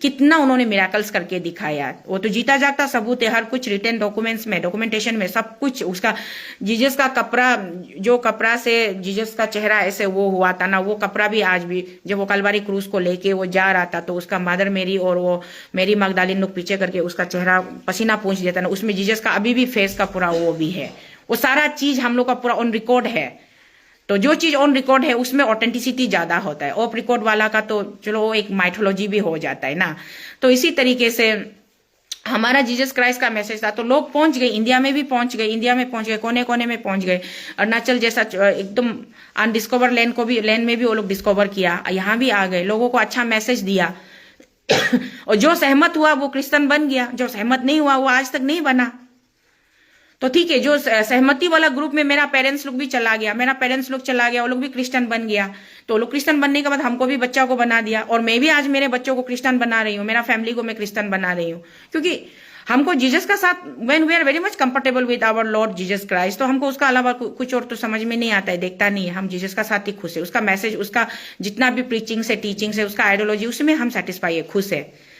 कितना उन्होंने मिराकल्स करके दिखाया। वो तो जीता जागता सबूत है, हर कुछ रिटर्न डॉक्यूमेंट्स में, डॉक्यूमेंटेशन में, सब कुछ। उसका जीसस का कपड़ा, जो कपड़ा से जीसस का चेहरा ऐसे वो हुआ था ना, वो कपड़ा भी आज भी, जब वो कलवारी क्रूज को लेके वो जा रहा था, तो उसका मदर मेरी और वो मेरी मगदालिन लोग पीछे करके उसका चेहरा पसीना पूंछ देता ना, उसमें जीसस का अभी भी फेस का पूरा वो भी है। वो सारा चीज हम लोग का पूरा ऑन रिकॉर्ड है। तो जो चीज ऑन रिकॉर्ड है उसमें ऑथेंटिसिटी ज्यादा होता है, ऑफ रिकॉर्ड वाला का तो चलो वो एक माइथोलॉजी भी हो जाता है ना। तो इसी तरीके से हमारा जीसस क्राइस्ट का मैसेज था, तो लोग पहुंच गए, इंडिया में भी पहुंच गए, कोने कोने में पहुंच गए। अरुणाचल जैसा एकदम अनडिस्कवर लैंड में भी वो लोग डिस्कवर किया, यहाँ भी आ गए, लोगों को अच्छा मैसेज दिया। और जो सहमत हुआ वो क्रिश्चियन बन गया, जो सहमत नहीं हुआ वो आज तक नहीं बना। तो ठीक है, जो सहमति वाला ग्रुप में मेरा पेरेंट्स लोग भी चला गया, वो लोग भी क्रिश्चियन बन गया। तो लोग क्रिश्चियन बनने के बाद हमको भी बच्चा को बना दिया, और मैं भी आज मेरे बच्चों को क्रिश्चियन बना रही हूँ, मेरा फैमिली को मैं क्रिश्चियन बना रही हूँ। क्योंकि हमको जीसस का साथ, when we are very much comfortable with our Lord Jesus Christ, तो हमको उसका अलावा कुछ और तो समझ में नहीं आता है, देखता नहीं है। हम जीसस का साथ ही खुश है, उसका मैसेज, उसका जितना भी प्रीचिंग से, टीचिंग से, उसका आइडियोलॉजी, उसमें हम सेटिस्फाई है, खुश है।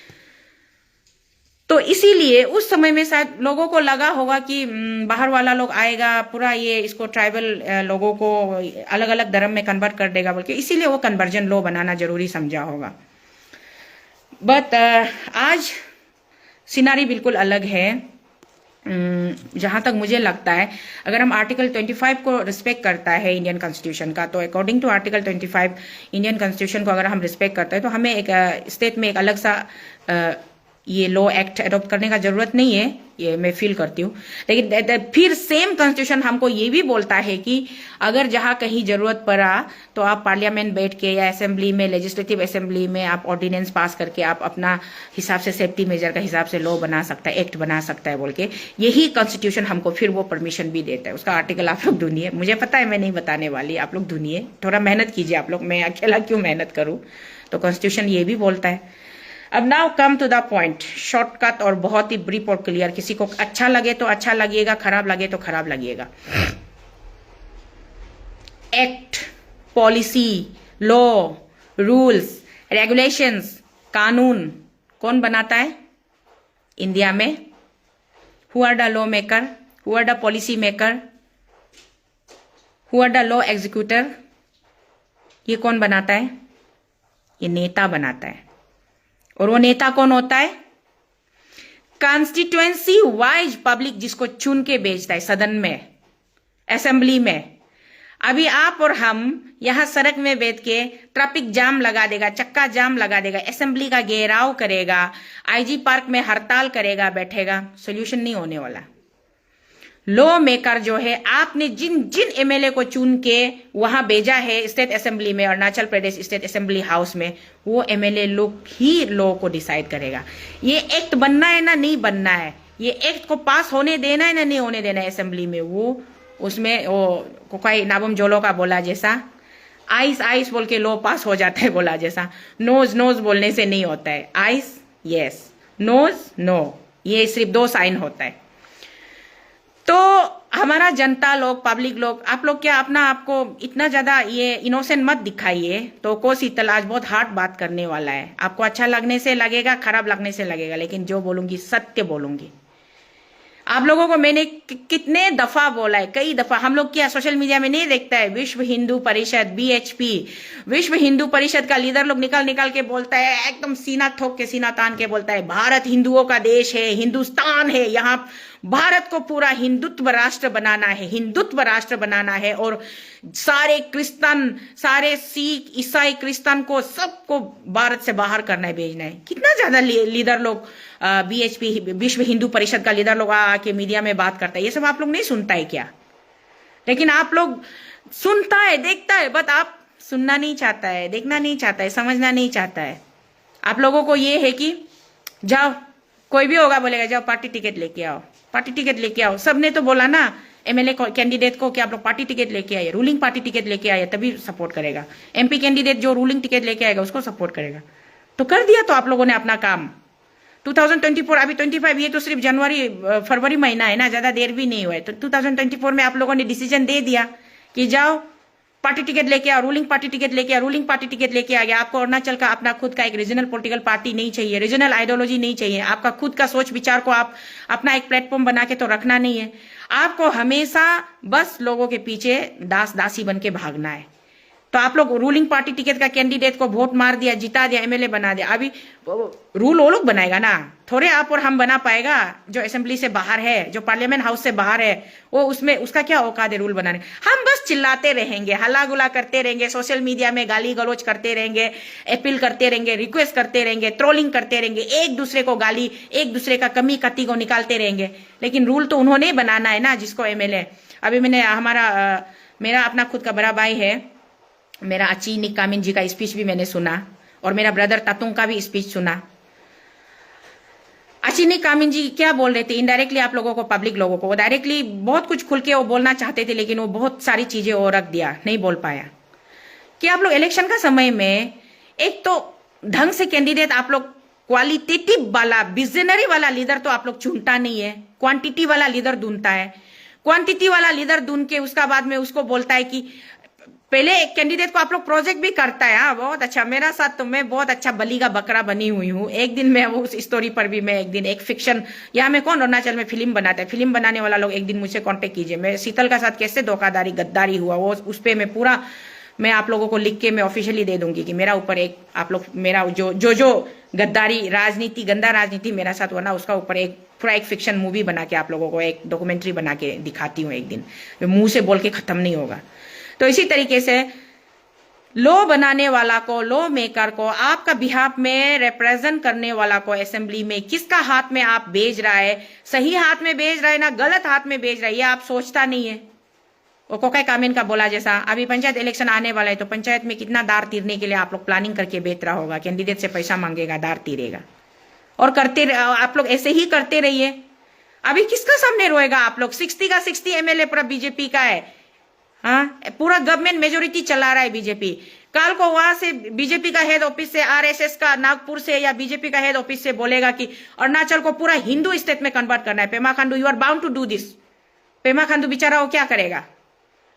तो इसीलिए उस समय में शायद लोगों को लगा होगा कि बाहर वाला लोग आएगा, पूरा ये इसको ट्राइबल लोगों को अलग अलग धर्म में कन्वर्ट कर देगा, बल्कि इसीलिए वो कन्वर्जन लॉ बनाना जरूरी समझा होगा। बट आज सिनारी बिल्कुल अलग है। जहां तक मुझे लगता है, अगर हम आर्टिकल 25 को रिस्पेक्ट करता है इंडियन कॉन्स्टिट्यूशन का, तो according to article 25 Indian constitution को अगर हम रिस्पेक्ट करते हैं, तो हमें एक स्टेट में एक अलग सा ये लॉ एक्ट अडॉप्ट करने का जरूरत नहीं है, ये मैं फील करती हूँ। लेकिन फिर सेम कॉन्स्टिट्यूशन हमको ये भी बोलता है कि अगर जहां कहीं जरूरत पड़ा तो आप पार्लियामेंट बैठ के या असेंबली में, लेजिस्लेटिव असेंबली में आप ऑर्डिनेंस पास करके आप अपना हिसाब से सेफ्टी मेजर का हिसाब से लॉ बना सकता है, एक्ट बना सकता है बोल के, यही कॉन्स्टिट्यूशन हमको फिर वो परमिशन भी देता है। उसका आर्टिकल आप लोग ढूंढिए, मुझे पता है मैं नहीं बताने वाली, आप लोग ढूंढिए, थोड़ा मेहनत कीजिए आप लोग, मैं अकेला क्यों मेहनत करूँ। तो कॉन्स्टिट्यूशन ये भी बोलता है। अब now come to the point, shortcut और बहुत ही ब्रीफ और क्लियर। किसी को अच्छा लगे तो अच्छा लगेगा, खराब लगे तो खराब लगेगा। Act, policy, law, rules, regulations, कानून कौन बनाता है इंडिया में? Who are the law maker, who are the policy maker, who are the law executor? ये कौन बनाता है? ये नेता बनाता है। और वो नेता कौन होता है? कॉन्स्टिट्यूएंसी वाइज पब्लिक जिसको चुन के भेजता है सदन में, असेंबली में। अभी आप और हम यहां सड़क में बैठ के ट्रैफिक जाम लगा देगा, चक्का जाम लगा देगा, असेंबली का घेराव करेगा, आईजी पार्क में हड़ताल करेगा, बैठेगा, सोल्यूशन नहीं होने वाला। लॉ मेकर जो है, आपने जिन जिन एमएलए को चुन के वहां भेजा है स्टेट असेंबली में, Arunachal Pradesh state assembly house में, वो एमएलए लोग ही लॉ को डिसाइड करेगा। ये एक्ट बनना है ना नहीं बनना है, ये एक्ट को पास होने देना है ना नहीं होने देना है असेंबली में, वो उसमें वो कोई नाबम जोलो का बोला जैसा आइस आइस बोल के लॉ पास हो जाता है बोला जैसा, नोज नोज बोलने से नहीं होता है, आइस यस, नोज नो, ये सिर्फ 2 साइन होता है। तो हमारा जनता लोग, पब्लिक लोग, आप लोग क्या अपना आपको इतना ज्यादा ये इनोसेंट मत दिखाइए। तो को शीतल आज बहुत हार्ड बात करने वाला है, आपको अच्छा लगने से लगेगा, खराब लगने से लगेगा, लेकिन जो बोलूंगी सत्य बोलूंगी। आप लोगों को मैंने कितने दफा बोला है, कई दफा। हम लोग क्या सोशल मीडिया में नहीं देखता है, विश्व हिंदू परिषद BHP, विश्व हिंदू परिषद का लीडर लोग निकल निकल के बोलता है, एकदम सीना ठोक के, सीना तान के बोलता है, भारत हिंदुओं का देश है, हिंदुस्तान है, यहाँ भारत को पूरा हिंदुत्व राष्ट्र बनाना है, हिंदुत्व राष्ट्र बनाना है, और सारे क्रिश्चियन, सारे सिख, ईसाई, क्रिश्चियन को सबको भारत से बाहर करना है, भेजना है। कितना ज्यादा लीडर लोग BHP, विश्व हिंदू परिषद का लीडर लोग आके मीडिया में बात करता है। ये सब आप लोग नहीं सुनता है क्या? लेकिन आप लोग सुनता है, देखता है, बट आप सुनना नहीं चाहता है, देखना नहीं चाहता है, समझना नहीं चाहता है। आप लोगों को ये है कि जाओ, कोई भी होगा बोलेगा जाओ पार्टी टिकट लेके आओ, पार्टी टिकट लेके आओ। सबने तो बोला ना MLA कैंडिडेट को कि आप लोग पार्टी टिकट लेके आइए, रूलिंग पार्टी टिकट लेके आइए, तभी सपोर्ट करेगा। MP कैंडिडेट जो रूलिंग टिकट लेके आएगा उसको सपोर्ट करेगा। तो कर दिया तो आप लोगों ने अपना काम। 2024, अभी 25, ये तो सिर्फ जनवरी फरवरी महीना है ना, ज्यादा देर भी नहीं हुआ है। तो 2024 में आप लोगों ने डिसीजन दे दिया कि जाओ पार्टी टिकट लेके आओ, रूलिंग पार्टी टिकट लेके आओ, रूलिंग पार्टी टिकट लेके आ गया। आपको अरुणाचल का अपना खुद का एक रीजनल पॉलिटिकल पार्टी नहीं चाहिए, रीजनल आइडियोलॉजी नहीं चाहिए, आपका खुद का सोच विचार को आप अपना एक प्लेटफॉर्म बना के तो रखना नहीं है। आपको हमेशा बस लोगों के पीछे दास दासी बन के भागना है। तो आप लोग रूलिंग पार्टी टिकट का कैंडिडेट को वोट मार दिया, जिता दिया, MLA बना दिया। अभी रूल वो लोग बनाएगा ना, थोड़े आप और हम बना पाएगा। जो असेंबली से बाहर है, जो पार्लियामेंट हाउस से बाहर है, वो उसमें उसका क्या औकात है रूल बनाने? हम बस चिल्लाते रहेंगे, हल्ला गुला करते रहेंगे, सोशल मीडिया में गाली गलौज करते रहेंगे, अपील करते रहेंगे, रिक्वेस्ट करते रहेंगे, ट्रोलिंग करते रहेंगे, एक दूसरे को गाली, एक दूसरे का कमी कती को निकालते रहेंगे। लेकिन रूल तो उन्होंने बनाना है ना, जिसको MLA। अभी मैंने मेरा अपना खुद का बड़ा भाई है, मेरा अची निक कामिन जी का स्पीच भी मैंने सुना, और मेरा ब्रदर तातुंग का भी स्पीच सुना। अची निक कामिन जी क्या बोल रहे थे इनडायरेक्टली आप लोगों को, पब्लिक लोगों को। वो डायरेक्टली बहुत कुछ खुल के वो बोलना चाहते थे, लेकिन वो बहुत सारी चीजें वो रख दिया, नहीं बोल पाया। कि आप लोग इलेक्शन का समय में एक तो ढंग से कैंडिडेट आप लोग, क्वालिटेटिव वाला, विजनरी वाला लीडर तो आप लोग चुनता नहीं है, क्वांटिटी वाला लीडर ढूंढता है। क्वांटिटी वाला लीडर ढूंढ के उसका बाद में उसको बोलता है कि पहले एक कैंडिडेट को आप लोग प्रोजेक्ट भी करता है। हाँ, बहुत अच्छा, मेरा साथ तो मैं बहुत अच्छा बलि का बकरा बनी हुई हूँ। एक दिन मैं वो उस स्टोरी पर भी मैं एक दिन एक फिक्शन, यहाँ में कौन अरुणाचल में फिल्म बनाता है, फिल्म बनाने वाला लोग एक दिन मुझसे कांटेक्ट कीजिए। मैं शीतल का साथ कैसे धोखाधड़ी गद्दारी हुआ वो उस पर मैं पूरा, मैं आप लोगों को लिख के मैं ऑफिशियली दे दूंगी कि मेरा ऊपर एक, आप लोग मेरा जो गद्दारी राजनीति, गंदा राजनीति मेरा साथ हुआ ना, उसका ऊपर एक पूरा एक फिक्शन मूवी बना के आप लोगों को एक डॉक्यूमेंट्री बना के दिखाती हूँ एक दिन। मुंह से बोल के खत्म नहीं होगा। तो इसी तरीके से लॉ बनाने वाला को, लॉ मेकर को, आपका बिहाफ में रिप्रेजेंट करने वाला को असेंबली में किसका हाथ में आप भेज रहा है, सही हाथ में भेज रहा है ना गलत हाथ में भेज रहा है, ये आप सोचता नहीं है। वो कोकाई कामिन का बोला जैसा, अभी पंचायत इलेक्शन आने वाला है, तो पंचायत में कितना दार तीरने के लिए आप लोग प्लानिंग करके बेच रहा होगा। कैंडिडेट से पैसा मांगेगा, दार तीरेगा, और करते आप लोग ऐसे ही करते रहिए। अभी किसका सामने रोएगा आप लोग? 60 का 60 MLA पूरा बीजेपी का है। हाँ, पूरा गवर्नमेंट मेजोरिटी चला रहा है बीजेपी। कल को वहां से बीजेपी का हेड ऑफिस से, RSS का नागपुर से या बीजेपी का हेड ऑफिस से बोलेगा कि अरुणाचल को पूरा हिंदू स्टेट में कन्वर्ट करना है। Pema Khandu, you are bound to do this. Pema Khandu बेचारा वो क्या करेगा?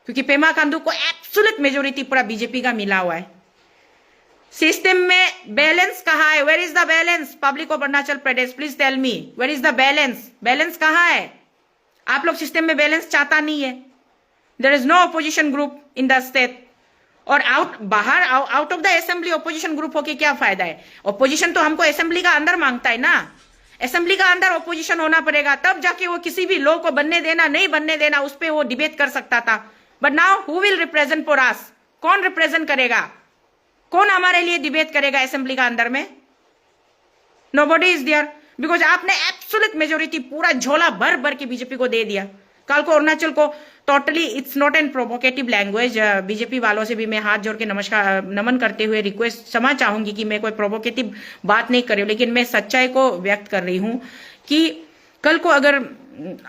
क्योंकि पेमा खांडू को एब्सोल्यूट मेजोरिटी पूरा बीजेपी का मिला हुआ है। सिस्टम में बैलेंस कहाँ है? Where is the balance? Public of Arunachal Pradesh, please tell me, where is the balance? Balance कहाँ है? आप लोग सिस्टम में बैलेंस चाहता नहीं है। There is no opposition group in the state. और बाहर out of the assembly opposition group होके क्या फायदा है? ऑपोजिशन तो हमको असेंबली का अंदर मांगता है ना। असेंबली का अंदर ऑपोजिशन होना पड़ेगा, तब जाके वो किसी भी लॉ को बनने देना नहीं बनने देना उस पर वो डिबेट कर सकता था। But now who will represent for us? कौन रिप्रेजेंट करेगा? कौन हमारे लिए डिबेट करेगा असेंबली का अंदर में? नोबडी इज देयर, बिकॉज आपने एब्सोल्यूट मेजोरिटी पूरा झोला भर भर के बीजेपी को दे दिया। कल को अरुणाचल को totally, it's not an provocative language. BJP वालों से भी मैं हाथ जोड़ के नमस्कार नमन करते हुए रिक्वेस्ट क्षमा चाहूंगी कि मैं कोई प्रोवोकेटिव बात नहीं कर रही हूँ, लेकिन मैं सच्चाई को व्यक्त कर रही हूँ कि कल को अगर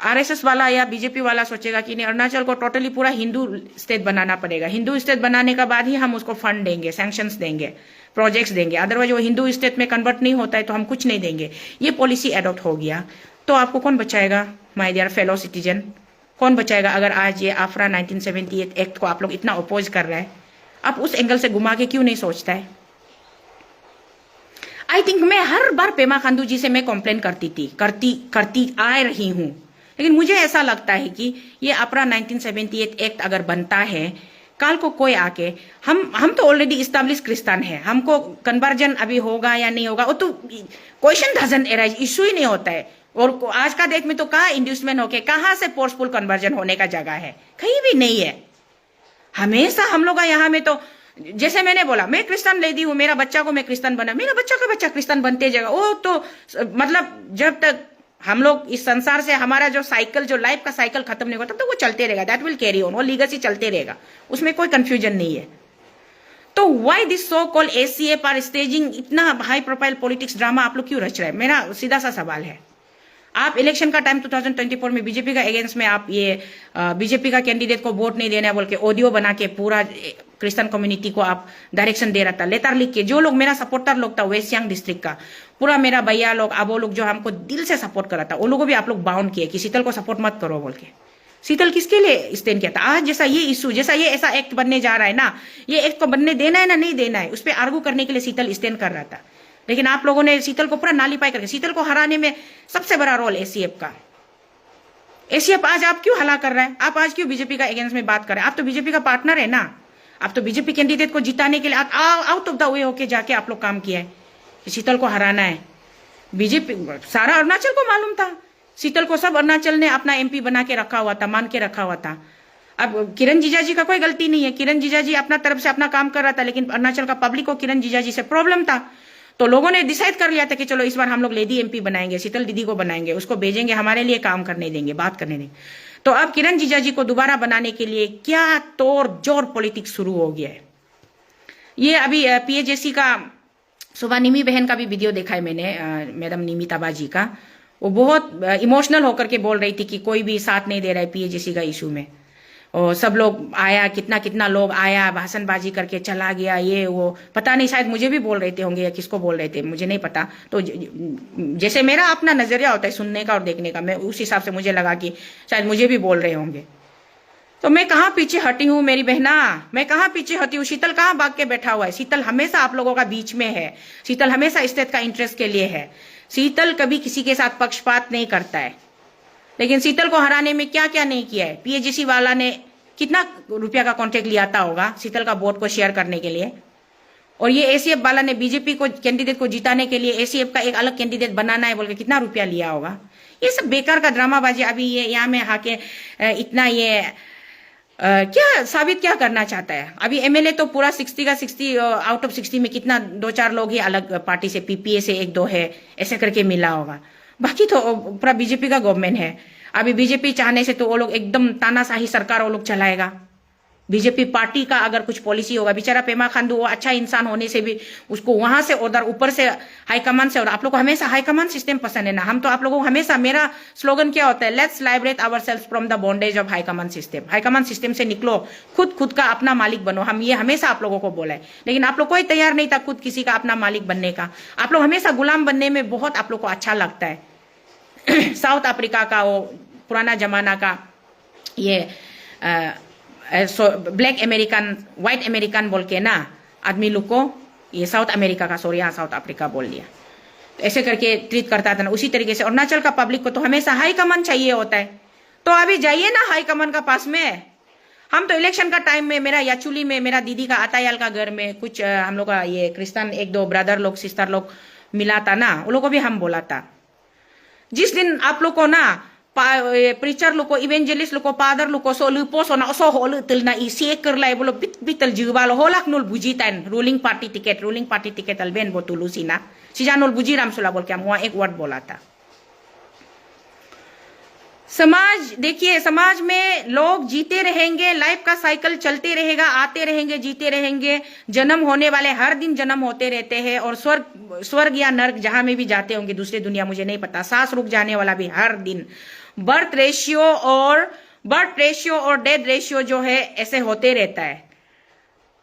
RSS वाला या बीजेपी वाला सोचेगा कि नहीं अरुणाचल को टोटली पूरा हिंदू स्टेट बनाना पड़ेगा, हिंदू स्टेट बनाने के बाद ही हम उसको फंड देंगे, सैंक्शंस देंगे, प्रोजेक्ट्स देंगे, अदरवाइज वो हिंदू स्टेट में कन्वर्ट नहीं होता है तो हम कुछ नहीं देंगे, ये पॉलिसी एडॉप्ट हो गया, तो आपको कौन बचाएगा माय डियर फेलो सिटीजन? कौन बचाएगा? अगर आज ये आफरा 1978 एक्ट को आप लोग इतना अपोज कर रहे हैं, आप उस एंगल से घुमा के क्यों नहीं सोचता है? आई थिंक मैं हर बार पेमा खांडू जी से मैं कंप्लेन करती आ रही हूं, लेकिन मुझे ऐसा लगता है कि ये आफरा 1978 एक्ट अगर बनता है, कल को कोई आके हम तो ऑलरेडी इस्टेब्लिश क्रिश्चियन है, हमको कन्वर्जन अभी होगा या नहीं होगा वो तो क्वेश्चन डजंट अराइज, इशू ही नहीं होता है। और आज का डेट में तो कहाँ इंड्यूसमेंट होके कहाँ से फोर्सफुल कन्वर्जन होने का जगह है? कहीं भी नहीं है। हमेशा हम लोग यहाँ में तो जैसे मैंने बोला, मैं क्रिश्चियन लेडी हूँ, मेरा बच्चा को मैं क्रिश्चियन बना, मेरा बच्चा का बच्चा क्रिश्चियन बनते जाएगा। वो तो मतलब जब तक हम लोग इस संसार से हमारा जो साइकिल, जो लाइफ का साइकिल खत्म नहीं होगा, तब तो वो चलते रहेगा, दैट विल कैरी ऑन, वो लीगसी चलते रहेगा, उसमें कोई कंफ्यूजन नहीं है। तो why this so call ACA पर स्टेजिंग इतना हाई प्रोफाइल पॉलिटिक्स ड्रामा आप लोग क्यों रच रहे हैं? मेरा सीधा सा सवाल है। आप इलेक्शन का टाइम 2024 में बीजेपी का अगेंस्ट में आप ये बीजेपी का कैंडिडेट को वोट नहीं देना बोल के ऑडियो बना के पूरा क्रिश्चियन कम्युनिटी को आप डायरेक्शन दे रहा था, लेटर लिख के। जो लोग मेरा सपोर्टर लोग था वेस्ट सियांग डिस्ट्रिक्ट का, पूरा मेरा भैया लोग, अब वो लोग जो हमको दिल से सपोर्ट करा था, वो लोगों भी आप लोग बाउंड किए कि शीतल को सपोर्ट मत करो बोल के। शीतल किसके लिए स्टैंड किया था? आज जैसा ये इशू, जैसा ये ऐसा एक्ट बनने जा रहा है ना, ये एक्ट को बनने देना है ना नहीं देना है, उस पर आर्गू करने के लिए शीतल स्टैंड कर रहा था। लेकिन आप लोगों ने शीतल को पूरा नालीपाई करके, शीतल को हराने में सबसे बड़ा रोल एसीएफ का। एसीएफ आज आप क्यों हला कर रहा है? आप आज क्यों बीजेपी का अगेंस्ट में बात कर रहे हैं? आप तो बीजेपी का पार्टनर है ना, आप तो बीजेपी कैंडिडेट को जिताने के लिए आउट ऑफ द वे होके जाके आप लोग काम किया है कि शीतल को हराना है। बीजेपी सारा अरुणाचल को मालूम था, शीतल को सब अरुणाचल ने अपना एमपी बना के रखा हुआ था, मान के रखा हुआ था। अब किरण जीजाजी का कोई गलती नहीं है, किरण जीजाजी अपना तरफ से अपना काम कर रहा था, लेकिन अरुणाचल का पब्लिक को किरण जीजाजी से प्रॉब्लम था, तो लोगों ने डिसाइड कर लिया था कि चलो इस बार हम लोग लेडी एमपी बनाएंगे, शीतल दीदी को बनाएंगे, उसको भेजेंगे, हमारे लिए काम करने देंगे, बात करने देंगे। तो अब किरण जीजाजी को दोबारा बनाने के लिए क्या तोड़ जोर पॉलिटिक्स शुरू हो गया है। ये अभी पीएजेसी का सुबह निमी बहन का भी वीडियो देखा है मैंने, मैडम निमी ताबाजी का। वो बहुत इमोशनल होकर के बोल रही थी कि कोई भी साथ नहीं दे रहा है पीएजेसी का इशू में, और सब लोग आया, कितना कितना लोग आया, भाषणबाजी करके चला गया, ये वो पता नहीं, शायद मुझे भी बोल रहे थे होंगे या किसको बोल रहे थे मुझे नहीं पता। तो जैसे मेरा अपना नजरिया होता है सुनने का और देखने का, मैं उस हिसाब से मुझे लगा कि शायद मुझे भी बोल रहे होंगे। तो मैं कहाँ पीछे हटी हूँ मेरी बहना, मैं कहाँ पीछे हटी हूँ? शीतल कहाँ भाग के बैठा हुआ है? शीतल हमेशा आप लोगों का बीच में है, शीतल हमेशा स्टेट का इंटरेस्ट के लिए है, शीतल कभी किसी के साथ पक्षपात नहीं करता है। लेकिन शीतल को हराने में क्या क्या नहीं किया है? पीएजीसी वाला ने कितना रुपया का कॉन्ट्रैक्ट लिया था होगा शीतल का वोट को शेयर करने के लिए, और ये एसीएफ वाला ने बीजेपी को कैंडिडेट को जिताने के लिए एसीएफ का एक अलग कैंडिडेट बनाना है बोल के कितना रुपया लिया होगा। ये सब बेकार का ड्रामाबाजी। अभी ये यहाँ में आके इतना ये क्या साबित क्या करना चाहता है? अभी एमएलए तो पूरा 60 का 60 आउट ऑफ 60 में कितना 2-4 लोग ही अलग पार्टी से, पीपीए से 1-2 है, ऐसे करके मिला होगा, बाकी तो पूरा बीजेपी का गवर्नमेंट है। अभी बीजेपी चाहने से तो वो लोग एकदम तानाशाही सरकार वो लोग चलाएगा। बीजेपी पार्टी का अगर कुछ पॉलिसी होगा, बेचारा पेमा खांडू वो अच्छा इंसान होने से भी उसको वहां से उधर ऊपर से हाईकमान से, और आप लोग को हमेशा हाईकमान सिस्टम पसंद है ना। हम तो आप लोगों को हमेशा, मेरा स्लोगन क्या होता है, let's Lybrate ourselves from the bondage of high command system. High command system से निकलो, खुद का अपना मालिक बनो। हम ये हमेशा आप लोगों को बोला है, लेकिन आप लोग कोई तैयार नहीं था खुद किसी का अपना मालिक बनने का। आप लोग हमेशा गुलाम बनने में बहुत आप लोग को अच्छा लगता है। साउथ अफ्रीका का वो पुराना जमाना का ये ब्लैक अमेरिकन, व्हाइट अमेरिकन बोल के ना आदमी लोग को, ये साउथ अमेरिका का, सॉरी यहाँ साउथ अफ्रीका बोल लिया, तो ऐसे करके ट्रीट करता था ना। उसी तरीके से अरुणाचल का पब्लिक को तो हमेशा हाई कमान चाहिए होता है। तो अभी जाइए ना हाई कमान का पास में। हम तो इलेक्शन का टाइम में मेरा याचुली में मेरा दीदी का आतायाल का घर में कुछ हम लोग का ये क्रिश्चियन 1-2 ब्रदर लोग सिस्टर लोग मिला था ना, उन लोग को भी हम बोला था, जिस दिन आप लोग को ना प्रीचर लोग को, इवेंजलिस्ट लोग को, पादर लोग को, सोलुपो सोना सो होल तिलना इसे कर लाई बोलो बितल जीवाल होलाक नोल बुजीतान रूलिंग पार्टी टिकट अलबेन बोतुलुसीना सिजा नोल बुजी रामसुला बोल के हम वहां एक वर्ड बोला था। समाज देखिए, समाज में लोग जीते रहेंगे, लाइफ का साइकिल चलते रहेगा, आते रहेंगे, जीते रहेंगे, जन्म होने वाले हर दिन जन्म होते रहते हैं, और स्वर्ग या नर्क जहां में भी जाते होंगे, दूसरी दुनिया मुझे नहीं पता, सांस रुक जाने वाला भी हर दिन। बर्थ रेशियो और डेथ रेशियो जो है ऐसे होते रहता है।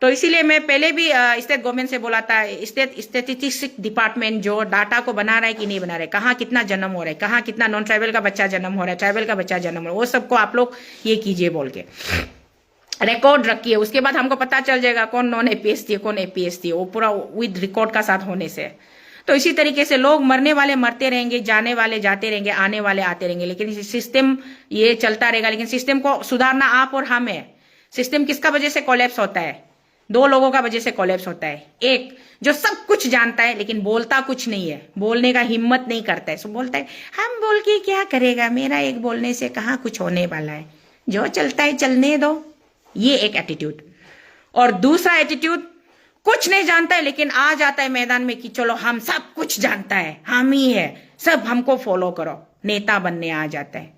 तो इसीलिए मैं पहले भी स्टेट गवर्नमेंट से बोला था, स्टेटिस्टिक्स डिपार्टमेंट जो डाटा को बना रहा है कि नहीं बना रहा है, कहाँ कितना जन्म हो रहा है, कहाँ कितना नॉन ट्राइबल का बच्चा जन्म हो रहा है, ट्राइबल का बच्चा जन्म हो रहा है, वो सबको आप लोग ये कीजिए बोल के रिकॉर्ड रखिए। उसके बाद हमको पता चल जाएगा कौन नॉन एपीएस थी कौन एपीएस थी, वो पूरा विद रिकॉर्ड का साथ होने से। तो इसी तरीके से लोग मरने वाले मरते रहेंगे, जाने वाले जाते रहेंगे, आने वाले आते रहेंगे, लेकिन सिस्टम ये चलता रहेगा। लेकिन सिस्टम को सुधारना आप और हम है। सिस्टम किसका वजह से कोलैप्स होता है? दो लोगों का वजह से कोलैप्स होता है। एक जो सब कुछ जानता है लेकिन बोलता कुछ नहीं है, बोलने का हिम्मत नहीं करता है, सो बोलता है हम बोल के क्या करेगा, मेरा एक बोलने से कहाँ कुछ होने वाला है, जो चलता है चलने दो, ये एक एटीट्यूड। और दूसरा एटीट्यूड कुछ नहीं जानता है लेकिन आ जाता है मैदान में कि चलो हम सब कुछ जानता है, हम ही है, सब हमको फॉलो करो, नेता बनने आ जाता है।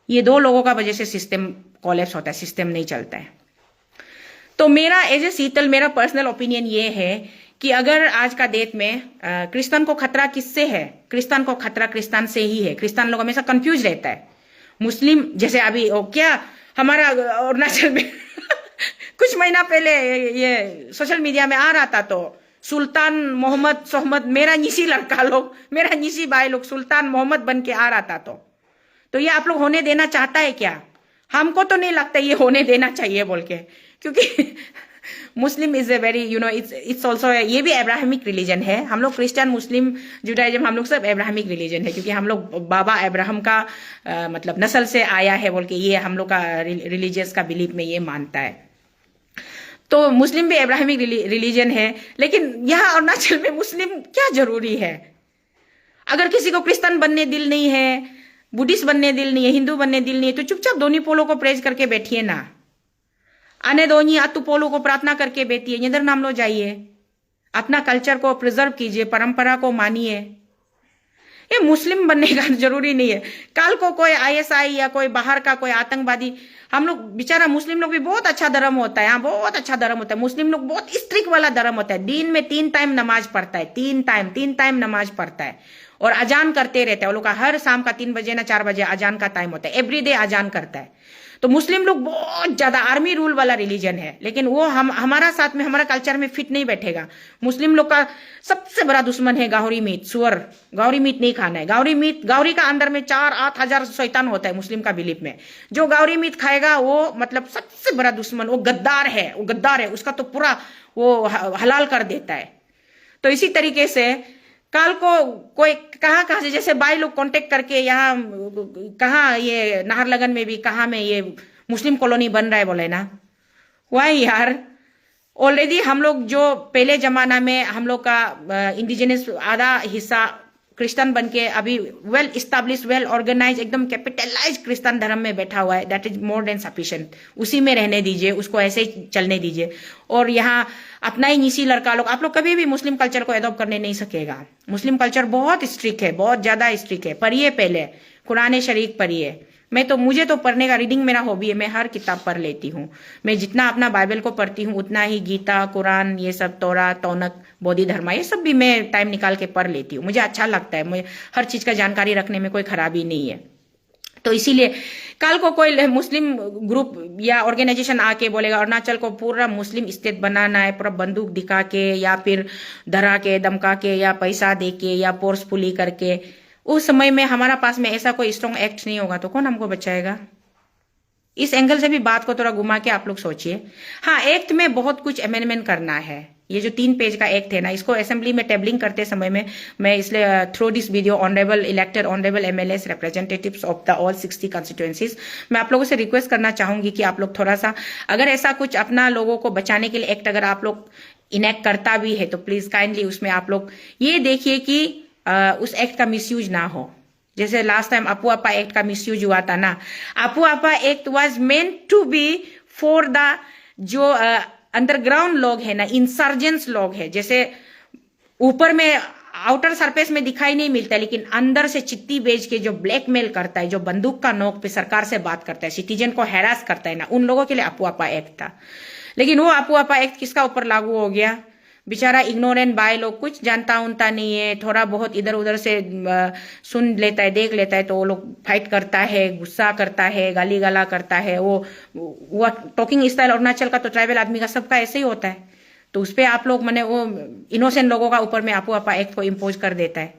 ये दो लोगों का वजह से सिस्टम कोलैप्स होता है, सिस्टम नहीं चलता है। तो मेरा एज ए शीतल, मेरा पर्सनल ओपिनियन ये है कि अगर आज का डेट में क्रिस्तान को खतरा किससे है? क्रिस्तान को खतरा क्रिस्तान से ही है। क्रिस्तान लोग हमेशा कंफ्यूज रहता है। मुस्लिम जैसे अभी क्या हमारा अरुणाचल में कुछ महीना पहले ये सोशल मीडिया में आ रहा था, तो सुल्तान मोहम्मद सोहम्मद, मेरा निसी लड़का लोग, मेरा निसी भाई लोग सुल्तान मोहम्मद बन के आ रहा था। तो ये आप लोग होने देना चाहता है क्या? हमको तो नहीं लगता ये होने देना चाहिए बोल के, क्योंकि Muslim is a very it's also, ये भी अब्राहमिक रिलीजन है। हम लोग क्रिश्चियन मुस्लिम जुडाइज्म हम लोग सब अब्राहमिक रिलीजन है, क्योंकि हम लोग बाबा अब्राहम का मतलब नस्ल से आया है बोल के ये हम लोग का रिलीजियस का बिलीफ में ये मानता है। तो मुस्लिम भी अब्राहमिक रिलीजन है, लेकिन यहाँ अरुणाचल में मुस्लिम क्या जरूरी है? अगर किसी को क्रिश्चियन बनने दिल नहीं है, बुद्धिस्ट बनने दिल नहीं है, हिंदू बनने दिल नहीं है, तो चुपचाप दोनी पोलो को प्रेज करके बैठिए ना। आने दोनी आतु पोलो को प्रार्थना करके बैठिए, इधर नाम लो जाइए, अपना कल्चर को प्रिजर्व कीजिए, परंपरा को मानिए। ये मुस्लिम बनने का जरूरी नहीं है। कल को कोई आईएसआई या कोई बाहर का कोई आतंकवादी, हम लोग बेचारा मुस्लिम लोग भी बहुत अच्छा धर्म होता है, यहाँ बहुत अच्छा धर्म होता है। मुस्लिम लोग बहुत स्ट्रिक्ट वाला धर्म होता है। दिन में 3 टाइम नमाज पढ़ता है, 3 टाइम नमाज पढ़ता है, और अजान करते रहते हैं। वो लोग का हर शाम का 3 बजे ना 4 बजे अजान का टाइम होता है, एवरीडे अजान करता है। तो मुस्लिम लोग बहुत ज्यादा आर्मी रूल वाला रिलीजन है, लेकिन वो हमारा साथ में हमारा कल्चर में फिट नहीं बैठेगा। मुस्लिम लोग का सबसे बड़ा दुश्मन है गाहरी मीट, सुअर। गाहरी मीट नहीं खाना है। गाहरी का अंदर में 4-8 हजार शैतान होता है मुस्लिम का बिलीफ में। जो गाहरी मीट खाएगा वो मतलब सबसे बड़ा दुश्मन, वो गद्दार है, उसका तो पूरा वो हलाल कर देता है। तो इसी तरीके से कल को कोई कहाँ से, जैसे भाई लोग कांटेक्ट करके यहाँ कहाँ ये नाहरलगन में भी कहाँ में ये मुस्लिम कॉलोनी बन रहा है बोले ना, वही यार ऑलरेडी हम लोग जो पहले जमाना में हम लोग का इंडिजिनस आधा हिस्सा क्रिश्चियन बन के अभी वेल इस्टेब्लिश, वेल ऑर्गेनाइज, एकदम कैपिटलाइज क्रिश्चियन धर्म में बैठा हुआ है। That is more than sufficient. उसी में रहने दीजिए, उसको ऐसे ही चलने दीजिए। और यहाँ अपना ही निसी लड़का लोग, आप लोग कभी भी मुस्लिम कल्चर को एडॉप्ट करने नहीं सकेगा। मुस्लिम कल्चर बहुत स्ट्रिक्ट है, बहुत ज्यादा स्ट्रिक्ट है। पढ़िए, पहले कुरान शरीफ पढ़िए। मुझे तो पढ़ने का, रीडिंग मेरा हॉबी है, मैं हर किताब पढ़ लेती हूँ। मैं जितना अपना बाइबल को पढ़ती हूँ उतना ही गीता, कुरान, ये सब तौरा, तौनक, बोधि धर्मा, ये सब भी मैं टाइम निकाल के पढ़ लेती हूँ। मुझे अच्छा लगता है, मुझे हर चीज का जानकारी रखने में कोई खराबी नहीं है। तो इसीलिए कल को कोई मुस्लिम ग्रुप या ऑर्गेनाइजेशन आके बोलेगा अरुणाचल को पूरा मुस्लिम स्टेट बनाना है, पूरा बंदूक दिखा के या फिर धरा के, धमका के या पैसा दे के या फोर्सफुली करके, उस समय में हमारा पास में ऐसा कोई स्ट्रॉन्ग एक्ट नहीं होगा, तो कौन हमको बचाएगा? इस एंगल से भी बात को थोड़ा घुमा के आप लोग सोचिए। हाँ, एक्ट में बहुत कुछ अमेंडमेंट करना है। ये जो 3 पेज का एक्ट है ना, इसको असेंबली में टेबलिंग करते समय में मैं इसलिए through this video honourable elected honourable MLAs representatives of the all 60 constituencies, मैं आप लोगों से रिक्वेस्ट करना चाहूंगी कि आप लोग थोड़ा सा, अगर ऐसा कुछ अपना लोगों को बचाने के लिए एक्ट अगर आप लोग इनेक्ट करता भी है तो प्लीज काइंडली उसमें आप लोग ये देखिए कि उस एक्ट का मिसयूज ना हो। जैसे लास्ट टाइम अपू आपा एक्ट का मिसयूज हुआ था ना। अपू आपा act was meant to be for the जो अंडरग्राउंड लोग है ना, इंसर्जेंट्स लोग है, जैसे ऊपर में आउटर सरफेस में दिखाई नहीं मिलता, लेकिन अंदर से चिट्ठी भेज के जो ब्लैकमेल करता है, जो बंदूक का नोक पे सरकार से बात करता है, सिटीजन को हैरास करता है ना, उन लोगों के लिए अपू आपा एक्ट था। लेकिन वो अपू आपा एक्ट किसका ऊपर लागू हो गया? बेचारा इग्नोरेंट बाय लोग, कुछ जानता उनता नहीं है, थोड़ा बहुत इधर उधर से सुन लेता है, देख लेता है, तो वो लोग फाइट करता है, गुस्सा करता है, गाली गाला करता है। वो टॉकिंग स्टाइल अरुणाचल का तो ट्राइबल आदमी का सबका ऐसे ही होता है। तो उस पर आप लोग मैंने वो इनोसेंट लोगों का ऊपर में आपू आपा एक्ट को इम्पोज कर देता है।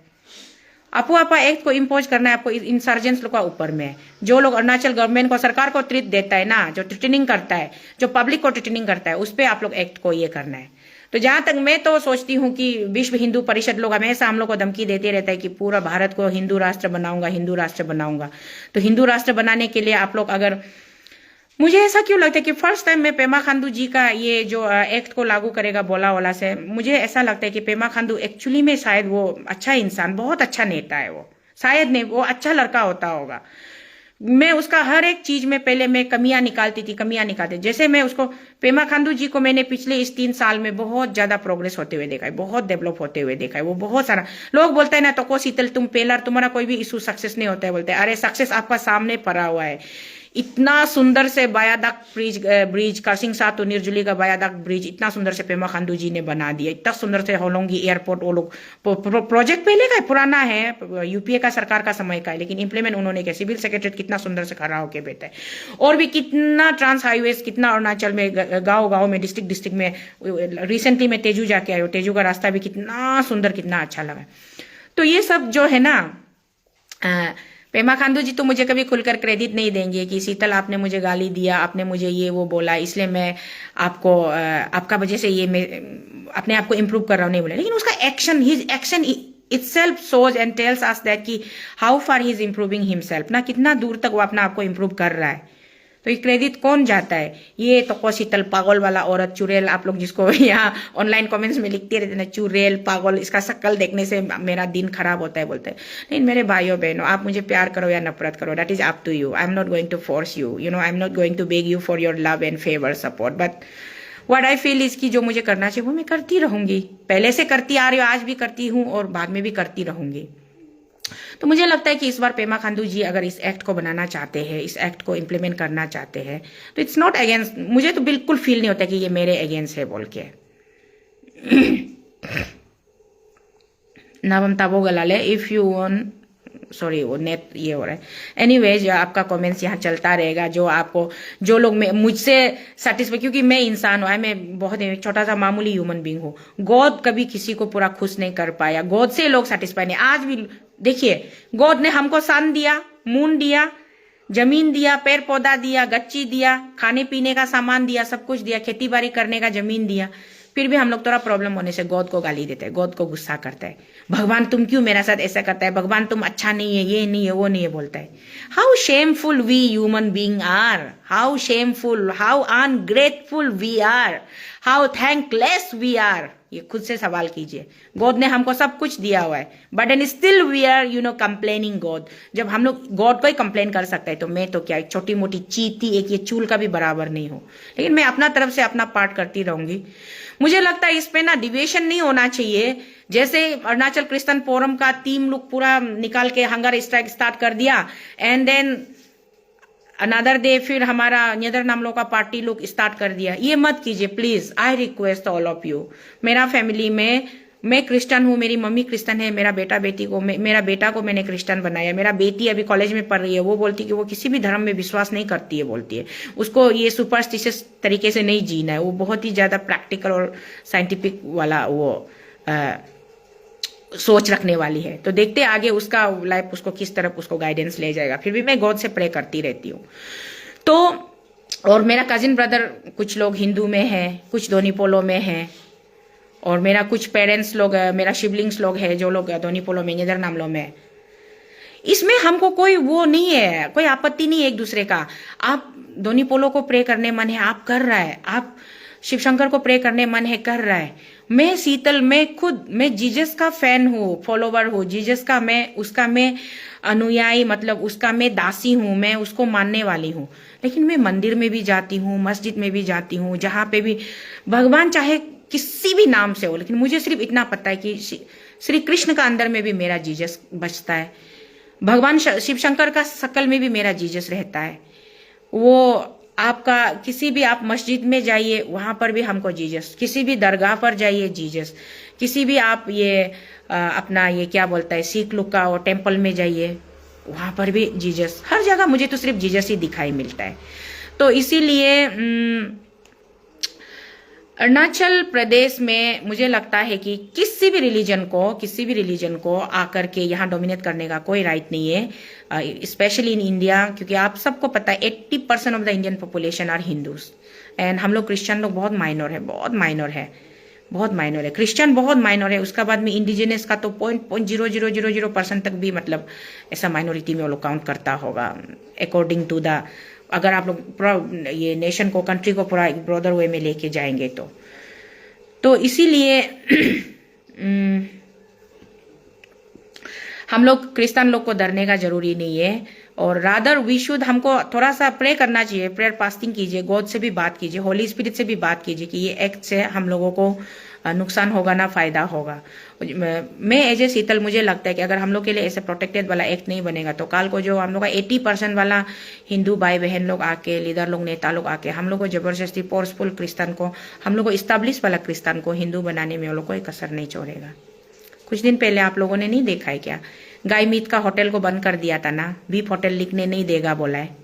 आपू आपा एक्ट को इम्पोज करना है आपको इंसर्जेंट्स लोग का ऊपर में, जो लोग अरुणाचल गवर्नमेंट को, सरकार को ट्रीट देता है ना, जो ट्रीटनिंग करता है, जो पब्लिक को ट्रीटनिंग करता है, उस पर आप लोग एक्ट को ये करना है। तो जहां तक मैं तो सोचती हूँ कि विश्व हिंदू परिषद लोग हमेशा हम लोग को धमकी देते रहता है कि पूरा भारत को हिंदू राष्ट्र बनाऊंगा, हिंदू राष्ट्र बनाऊंगा। तो हिंदू राष्ट्र बनाने के लिए आप लोग अगर, मुझे ऐसा क्यों लगता है कि फर्स्ट टाइम में पेमा खांडू जी का ये जो एक्ट को लागू करेगा बोला वाला से, मुझे ऐसा लगता है कि पेमा खांडू एक्चुअली में शायद वो अच्छा इंसान, बहुत अच्छा नेता है वो, शायद नहीं, वो अच्छा लड़का होता होगा। मैं उसका हर एक चीज में पहले मैं कमियां निकालती थी। जैसे मैं उसको, पेमा खांडू जी को मैंने पिछले इस 3 साल में बहुत ज्यादा प्रोग्रेस होते हुए देखा है, बहुत डेवलप होते हुए देखा है। वो बहुत सारा लोग बोलते हैं ना, तो को शीतल तुम पेलर, तुम्हारा कोई भी इशू सक्सेस नहीं होता है, बोलते हैं अरे सक्सेस आपका सामने पड़ा हुआ है। इतना सुंदर से बायादाक ब्रिज करसिंग साथ तो निर्जुली का बायादाक ब्रिज इतना सुंदर से पेमा खांडू जी ने बना दिया, इतना सुंदर से होलोंगी एयरपोर्ट, वो लोग प्रोजेक्ट पहले का है, पुराना है, यूपीए का सरकार का समय का है, लेकिन इंप्लीमेंट उन्होंने किया। सिविल सेक्रेटरी कितना सुंदर से खड़ा होकर बैठा है। और भी कितना ट्रांस हाईवेज, कितना अरुणाचल में गाँव गाँव में, डिस्ट्रिक्ट में, रिसेंटली मैं तेजू जाके आई हूँ, तेजू का रास्ता भी कितना सुंदर, कितना अच्छा लगा। तो ये सब जो है ना, पेमा खांडू जी तो मुझे कभी खुलकर क्रेडिट नहीं देंगे कि शीतल आपने मुझे गाली दिया, आपने मुझे ये वो बोला, इसलिए मैं आपको आपका वजह से ये मैं अपने आप को इम्प्रूव कर रहा हूँ, नहीं बोला। लेकिन उसका action, his action itself shows and tells us that कि how far he is improving himself, ना कितना दूर तक वो अपना आपको इम्प्रूव कर रहा है। तो ये क्रेडिट कौन जाता है? ये तो को शीतल पागल वाला औरत, चुड़ैल, आप लोग जिसको यहाँ ऑनलाइन कमेंट्स में लिखते रहते ना, चुड़ैल पागल, इसका शक्ल देखने से मेरा दिन खराब होता है बोलते हैं। लेकिन मेरे भाइयों बहनों, आप मुझे प्यार करो या नफरत करो, that is up to you. I am not going to force you, you know, I am not going to beg you for your love and favour support, but what I feel is कि जो मुझे करना चाहिए वो मैं करती रहूंगी। पहले से करती आ रही हूँ, आज भी करती हूँ और बाद में भी करती रहूंगी। तो मुझे लगता है कि इस बार पेमा खांडू जी अगर इस एक्ट को बनाना चाहते हैं, इस एक्ट को इम्प्लीमेंट करना चाहते हैं, तो इट्स नॉट अगेंस्ट, मुझे तो बिल्कुल फील नहीं होता कि ये मेरे अगेंस्ट है बोल के। नवम ताबो गलाले, इफ यू वन, सॉरी वो नेट ये हो रहा है। एनीवेज, आपका कमेंट्स यहाँ चलता रहेगा। जो आपको, जो लोग मुझसे सेटिस्फाई, क्योंकि मैं इंसान हूँ, मैं बहुत छोटा सा मामूली ह्यूमन बींग हूँ। गॉड कभी किसी को पूरा खुश नहीं कर पाया, गॉड से लोग सेटिस्फाई नहीं। आज भी देखिए, गॉड ने हमको सन दिया, मून दिया, जमीन दिया, पेड़ पौधा दिया, गच्ची दिया, खाने पीने का सामान दिया, सब कुछ दिया, खेती बाड़ी करने का जमीन दिया, फिर भी हम लोग थोड़ा प्रॉब्लम होने से गॉड को गाली देते हैं, गॉड को गुस्सा करता है। भगवान तुम क्यों मेरा साथ ऐसा करता है, भगवान तुम अच्छा नहीं है, ये नहीं है, वो नहीं है बोलता है। How shameful we human being are, how shameful, how ungrateful we are, how thankless we are. ये खुद से सवाल कीजिए। गॉड ने हमको सब कुछ दिया हुआ है, but and still we are complaining God. जब हम लोग गॉड को ही कंप्लेन कर सकते हैं, तो मैं तो क्या, एक छोटी मोटी चींटी, एक ये चूल का भी बराबर नहीं हूं। लेकिन मैं अपना तरफ से अपना पार्ट करती रहूंगी। मुझे लगता है इस पे ना डिविएशन नहीं होना चाहिए। जैसे अरुणाचल क्रिश्चियन फोरम का टीम लोग पूरा निकाल के हंगर स्ट्राइक स्टार्ट कर दिया, एंड देन अनदर डे फिर हमारा नेदर नामलों का पार्टी लोग स्टार्ट कर दिया। ये मत कीजिए please, I request all of you. मेरा फैमिली में, मैं क्रिश्चियन हूँ, मेरी मम्मी क्रिश्चियन है, मेरा बेटा को मैंने क्रिश्चियन बनाया। मेरा बेटी अभी कॉलेज में पढ़ रही है, वो बोलती है कि वो किसी भी धर्म में विश्वास नहीं करती है, बोलती है उसको ये सुपरस्टिशियस तरीके से नहीं जीना है। वो बहुत ही ज्यादा प्रैक्टिकल और साइंटिफिक वाला वो सोच रखने वाली है। तो देखते आगे उसका लाइफ उसको किस तरफ उसको गाइडेंस ले जाएगा। फिर भी मैं गॉड से प्रे करती रहती हूँ। तो और मेरा कजिन ब्रदर कुछ लोग हिंदू में है, कुछ दोनीपोलो में है, और मेरा कुछ पेरेंट्स लोग, मेरा शिवलिंग्स लोग है जो लोग दोनीपोलो में, नेदर नामलो में। इसमें हमको कोई वो नहीं है, कोई आपत्ति नहीं है एक दूसरे का। आप दोनीपोलो को प्रे करने मन है, आप कर रहा है, आप शिव शंकर को प्रे करने मन है, कर रहा है। मैं शीतल, मैं जीसस का फैन हूँ, फॉलोवर हूँ जीसस का, उसका मैं अनुयायी, मतलब उसका मैं दासी हूँ, मैं उसको मानने वाली हूँ। लेकिन मैं मंदिर में भी जाती हूँ, मस्जिद में भी जाती हूँ, जहाँ पे भी भगवान चाहे किसी भी नाम से हो, लेकिन मुझे सिर्फ इतना पता है कि श्री कृष्ण का अंदर में भी मेरा जीसस बचता है, भगवान शिव शंकर का शकल में भी मेरा जीसस रहता है। वो आपका किसी भी आप मस्जिद में जाइए वहां पर भी हमको जीजस, किसी भी दरगाह पर जाइए जीजस, किसी भी आप ये अपना ये क्या बोलता है सिख लोग का और टेम्पल में जाइए वहां पर भी जीजस, हर जगह मुझे तो सिर्फ जीजस ही दिखाई मिलता है। तो इसीलिए अरुणाचल प्रदेश में मुझे लगता है कि किसी भी रिलीजन को आकर के यहाँ डोमिनेट करने का कोई राइट नहीं है, स्पेशली इन इंडिया, क्योंकि आप सबको पता है 80% of the Indian population are Hindus and हम लोग क्रिश्चियन लोग बहुत माइनर है, बहुत माइनर है, क्रिश्चियन बहुत माइनर है। उसके बाद में इंडिजिनस का तो 0.0000% तक भी मतलब ऐसा माइनॉरिटी में वो लोग काउंट करता होगा अकॉर्डिंग टू द, अगर आप लोग ये नेशन को कंट्री को पूरा ब्रॉडर वे में लेके जाएंगे तो इसीलिए हम लोग क्रिश्चियन लोग को डरने का जरूरी नहीं है, और रादर वी शुड, हमको थोड़ा सा प्रे करना चाहिए, प्रेयर फास्टिंग कीजिए, गॉड से भी बात कीजिए, होली स्पिरिट से भी बात कीजिए कि ये एक्ट से हम लोगों को नुकसान होगा ना फायदा होगा। मैं एज ए शीतल मुझे लगता है कि अगर हम लोग के लिए ऐसे प्रोटेक्टेड वाला एक्ट नहीं बनेगा तो कल को जो हम लोग का 80% वाला हिंदू भाई बहन लोग आके, लीडर लोग, नेता लोग आके हम लोग को जबरदस्ती फोर्सफुल क्रिश्चियन को, हम लोग को इस्टेब्लिश वाला क्रिश्चियन को हिंदू बनाने में वो लोग कोई कसर नहीं छोड़ेगा। कुछ दिन पहले आप लोगों ने नहीं देखा है क्या, गाय मीट का होटल को बंद कर दिया था ना, बीफ होटल लिखने नहीं देगा बोला है,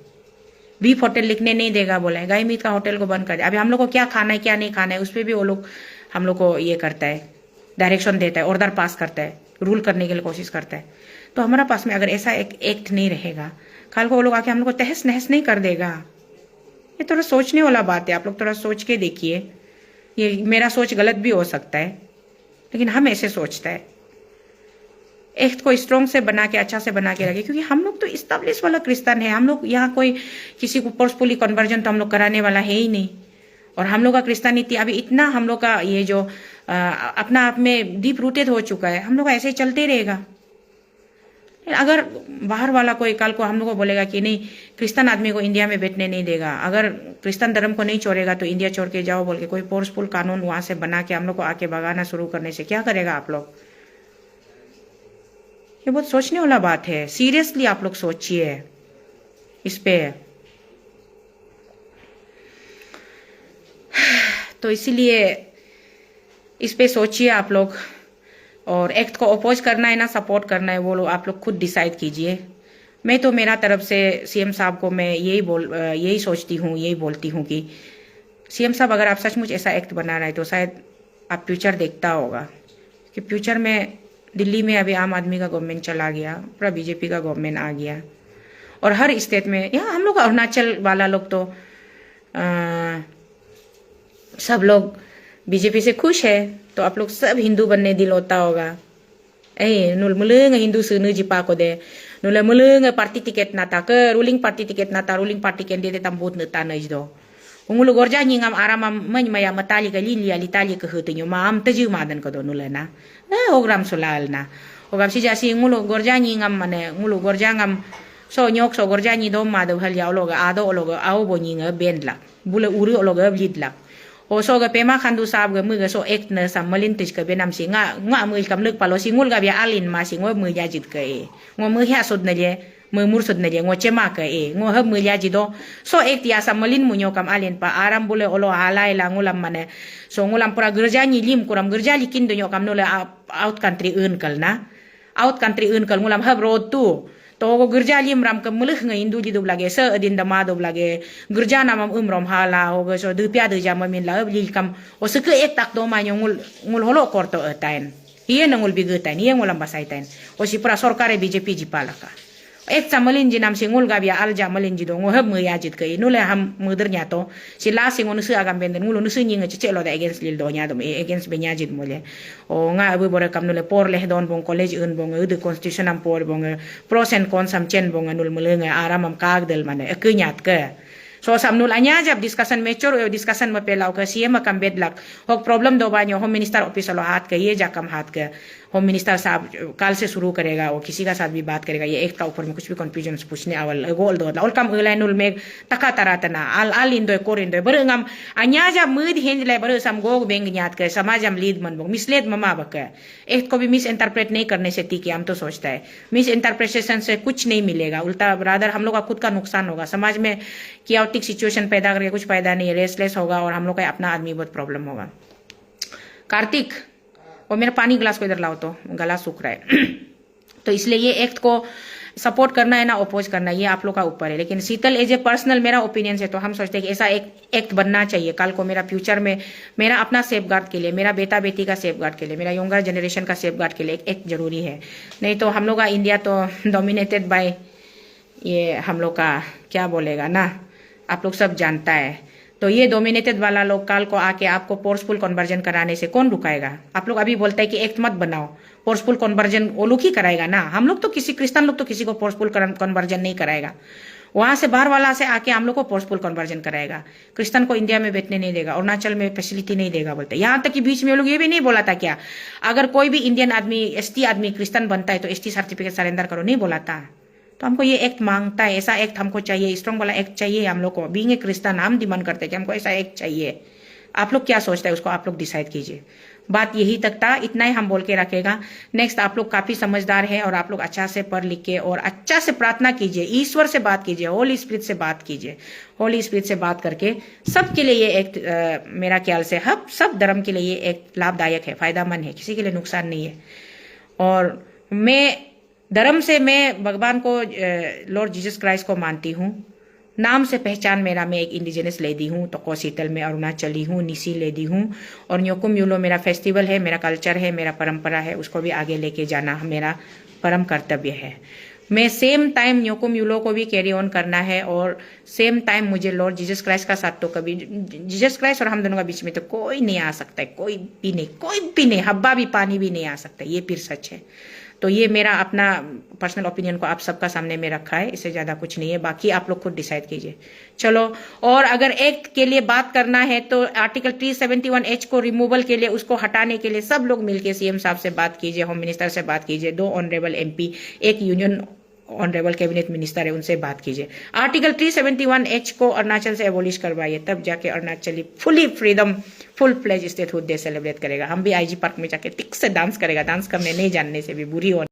बीफ होटल लिखने नहीं देगा बोला है, गाय मीट का होटल को बंद कर दिया। अभी हम लोग को क्या खाना है क्या नहीं खाना है उस पर भी वो लोग हम लोग को ये करता है, डायरेक्शन देता है, ऑर्डर पास करता है, रूल करने के लिए कोशिश करता है। तो हमारा पास में अगर ऐसा एक एक्ट नहीं रहेगा, कल को वो लोग आके हम लोग को तहस नहस नहीं कर देगा। ये थोड़ा सोचने वाला बात है, आप लोग थोड़ा सोच के देखिए। ये मेरा सोच गलत भी हो सकता है लेकिन हम ऐसे सोचता है, एक्ट को स्ट्रॉन्ग से बना के, अच्छा से बना के रखे, क्योंकि हम लोग तो इस्टेब्लिश वाला क्रिश्चियन है। हम लोग यहाँ कोई किसी को फोर्सफुली कन्वर्जन तो हम लोग कराने वाला है ही नहीं। और हम लोग का क्रिश्चियनिटी अभी इतना, हम लोग का ये जो अपना आप में डीप रूटेड हो चुका है, हम लोग का ऐसे चलते रहेगा। अगर बाहर वाला कोई कल को हम लोग को बोलेगा कि नहीं क्रिश्चियन आदमी को इंडिया में बैठने नहीं देगा, अगर क्रिश्चियन धर्म को नहीं छोड़ेगा तो इंडिया छोड़ के जाओ बोल के कोई फोर्सफुल कानून वहां से बना के हम लोग को आके भगाना शुरू करने से क्या करेगा आप लोग? ये बहुत सोचने वाला बात है, सीरियसली आप लोग सोचिए इस पे। तो इसीलिए इस पे सोचिए आप लोग, और एक्ट को अपोज करना है ना सपोर्ट करना है वो लोग आप लोग खुद डिसाइड कीजिए। मैं तो मेरा तरफ से सीएम साहब को मैं यही सोचती हूँ, यही बोलती हूँ कि सीएम साहब अगर आप सचमुच ऐसा एक्ट बना रहे हैं तो शायद आप फ्यूचर देखता होगा कि फ्यूचर में दिल्ली में अभी आम आदमी का गवर्नमेंट चला गया, पूरा बीजेपी का गवर्नमेंट आ गया, और हर स्टेट में, यहाँ हम लोग अरुणाचल वाला लोग तो सब लोग बीजेपी से खुश है, तो आप लोग सब हिंदू बनने दिल होता होगा। नुल मुलंग हिंदू सुनु जिपा को दे नुल मुलंग पार्टी टिकट नाता के रूलिंग पार्टी टिकट नाता ruling party candidate tam bot neta नज दो ungulu gorja nyingam aram man maya matali ka lilia litali ka hutinyo maam taju madan ko do nulena ogram sulal na ogam si jasi ngulu gorja nyingam mane ngulu gorja ngam so nyok so gorja nyi do ma do hal ya loga ado loga au bo nyinga bendla bule uri loga blidla o so ga pema khandu sab ga mu ga so ek na sammalin tis ka benam si nga mu kam lek palo si ngul ga bia alin ma si ngo mu ya jit ka e ngo mu hya sod na je mu mursud na je ngo chema ka e ngo hab mu ya jido so ek tia sammalin mu nyo kam alin pa aram bule olo halai la ngulam mane so ngulam pura gerja nyi lim kuram gerja likin do nyo kam no le out country un kal na out country un kal ngulam hab road tu तो वो गिरजा लिम राम का मुल्क ng Indu जी दुबलागे स दिन दमा दुबलागे गिरजा नाम उमरम हाला होगा सो दुपिया दुजा ममिन ला लिल कम ओ सक एक तक दो मा ngul holo korto etain ये nangul bigetain ये ngulam basai tain ओ si pra सरकार बीजेपी जिपाला का एक चामलिन जी नाम से ngul gabia al jamalin ji do ngo heb mu ya jit kai nule ham muder nya to si la sing onu su agam benden ngulu nu su nyinga che lo da against lil do nya do against be nya jit mole o nga abu bore kam nule por leh don bong college un bong de constitution am por bong pros and cons am chen bong nul mule nga aram am kag del mane ke nyat ke so sam nul anya jab discussion mature discussion ma pelau ke cm kam bedlak hok problem do ba nyo home minister office lo hat ke ye jakam hat ke home minister साहब कल से शुरू करेगा और किसी का साथ भी बात करेगा ये एक्ट का ऊपर में कुछ भी कंफ्यूजन पूछने अवल गोल दो और कम उलाइनुल में तका तरातना आल इंदो कोरिंदो बरंगम अन्या जा मुद हेंजले बर सम गोग बेंग न्यात के समाजम लीद मन बो मिसलेद ममा बक एक्ट को भी मिस इंटरप्रेट नहीं करने से ठीक है हम तो सोचता है मिस इंटरप्रिटेशन से कुछ नहीं मिलेगा उल्टा रादर हम लोग का खुद का नुकसान होगा समाज में कियाटिक सिचुएशन पैदा करके कुछ फायदा नहीं है रेसलेस होगा और हम लोग का अपना आदमी बहुत प्रॉब्लम होगा। कार्तिक और मेरा पानी ग्लास को इधर लाओ तो गला सूख रहा है तो इसलिए ये एक्ट को सपोर्ट करना है ना अपोज करना ये आप लोग का ऊपर है। लेकिन शीतल एज ए पर्सनल मेरा ओपिनियन है तो हम सोचते हैं कि ऐसा एक एक्ट बनना चाहिए कल को मेरा फ्यूचर में मेरा अपना सेफ गार्ड के लिए मेरा बेटा बेटी का सेफ गार्ड के लिए मेरा यंगर जनरेशन का सेफ गार्ड के लिए एक एक्ट जरूरी है। नहीं तो हम लोग का इंडिया तो डोमिनेटेड बाय ये हम लोग का क्या बोलेगा ना आप लोग सब जानता है। तो ये डोमिनेटेड वाला लोग कल को आके आपको फोर्सफुल कन्वर्जन कराने से कौन रुकाएगा। आप लोग अभी बोलते हैं कि एक्ट मत बनाओ फोर्सफुल कन्वर्जन वो लोग ही कराएगा ना हम लोग तो किसी क्रिश्चियन लोग तो किसी को फोर्सफुल कन्वर्जन नहीं कराएगा वहां से बाहर वाला से आके हम लोग को फोर्सफुल कन्वर्जन कराएगा। क्रिश्चियन को इंडिया में बैठने नहीं देगा अरुणाचल में फैसिलिटी नहीं देगा बोलते। यहाँ तक कि बीच में वो लोग ये भी नहीं बोला था क्या अगर कोई भी इंडियन आदमी एसटी आदमी क्रिश्चियन बनता है तो एसटी सर्टिफिकेट सरेंडर करो नहीं बोला था। तो हमको ये एक्ट मांगता है ऐसा एक्ट हमको चाहिए स्ट्रॉन्ग वाला एक्ट चाहिए हम लोग को बीइंग ए क्रिश्चियन हम डिमांड करते हैं कि हमको ऐसा एक्ट चाहिए। आप लोग क्या सोचते हैं उसको आप लोग डिसाइड कीजिए। बात यही तक था इतना ही हम बोल के रखेगा। नेक्स्ट आप लोग काफी समझदार हैं और आप लोग अच्छा से पढ़ लिख के और अच्छा से प्रार्थना कीजिए ईश्वर से बात कीजिए होली स्पिरिट से बात कीजिए। होली स्पिरिट से बात करके सबके लिए ये एक्ट मेरा ख्याल से सब धर्म के लिए ये एक्ट लाभदायक है फायदामंद है किसी के लिए नुकसान नहीं है। और मैं धर्म से मैं भगवान को लॉर्ड जीसस क्राइस्ट को मानती हूँ। नाम से पहचान मेरा मैं एक इंडिजिनस लेडी हूँ तो शीतल में अरुणाचली हूँ निसी लेडी हूँ और न्योकुम यूलो मेरा फेस्टिवल है मेरा कल्चर है मेरा परंपरा है उसको भी आगे लेके जाना मेरा परम कर्तव्य है। मैं सेम टाइम न्योकुम यूलो को भी कैरी ऑन करना है और सेम टाइम मुझे लॉर्ड जीसस क्राइस्ट का साथ तो कभी जीसस क्राइस्ट और हम दोनों का बीच में तो कोई नहीं आ सकता है कोई भी नहीं हब्बा भी पानी भी नहीं आ सकता ये फिर सच है। तो ये मेरा अपना पर्सनल ओपिनियन को आप सबका सामने में रखा है इससे ज्यादा कुछ नहीं है बाकी आप लोग खुद डिसाइड कीजिए। चलो और अगर एक्ट के लिए बात करना है तो आर्टिकल 371H को रिमूवल के लिए उसको हटाने के लिए सब लोग मिलकर सीएम साहब से बात कीजिए होम मिनिस्टर से बात कीजिए 2 ऑनरेबल MP एक यूनियन ऑनरेबल कैबिनेट मिनिस्टर है उनसे बात कीजिए। आर्टिकल 371H को अरुणाचल से एबोलिश करवाइए तब जाके Arunachali fully freedom full fledge statehood day celebrate करेगा। हम भी IG पार्क में जाके टिक से डांस करेगा डांस करने नहीं जानने से भी बुरी होने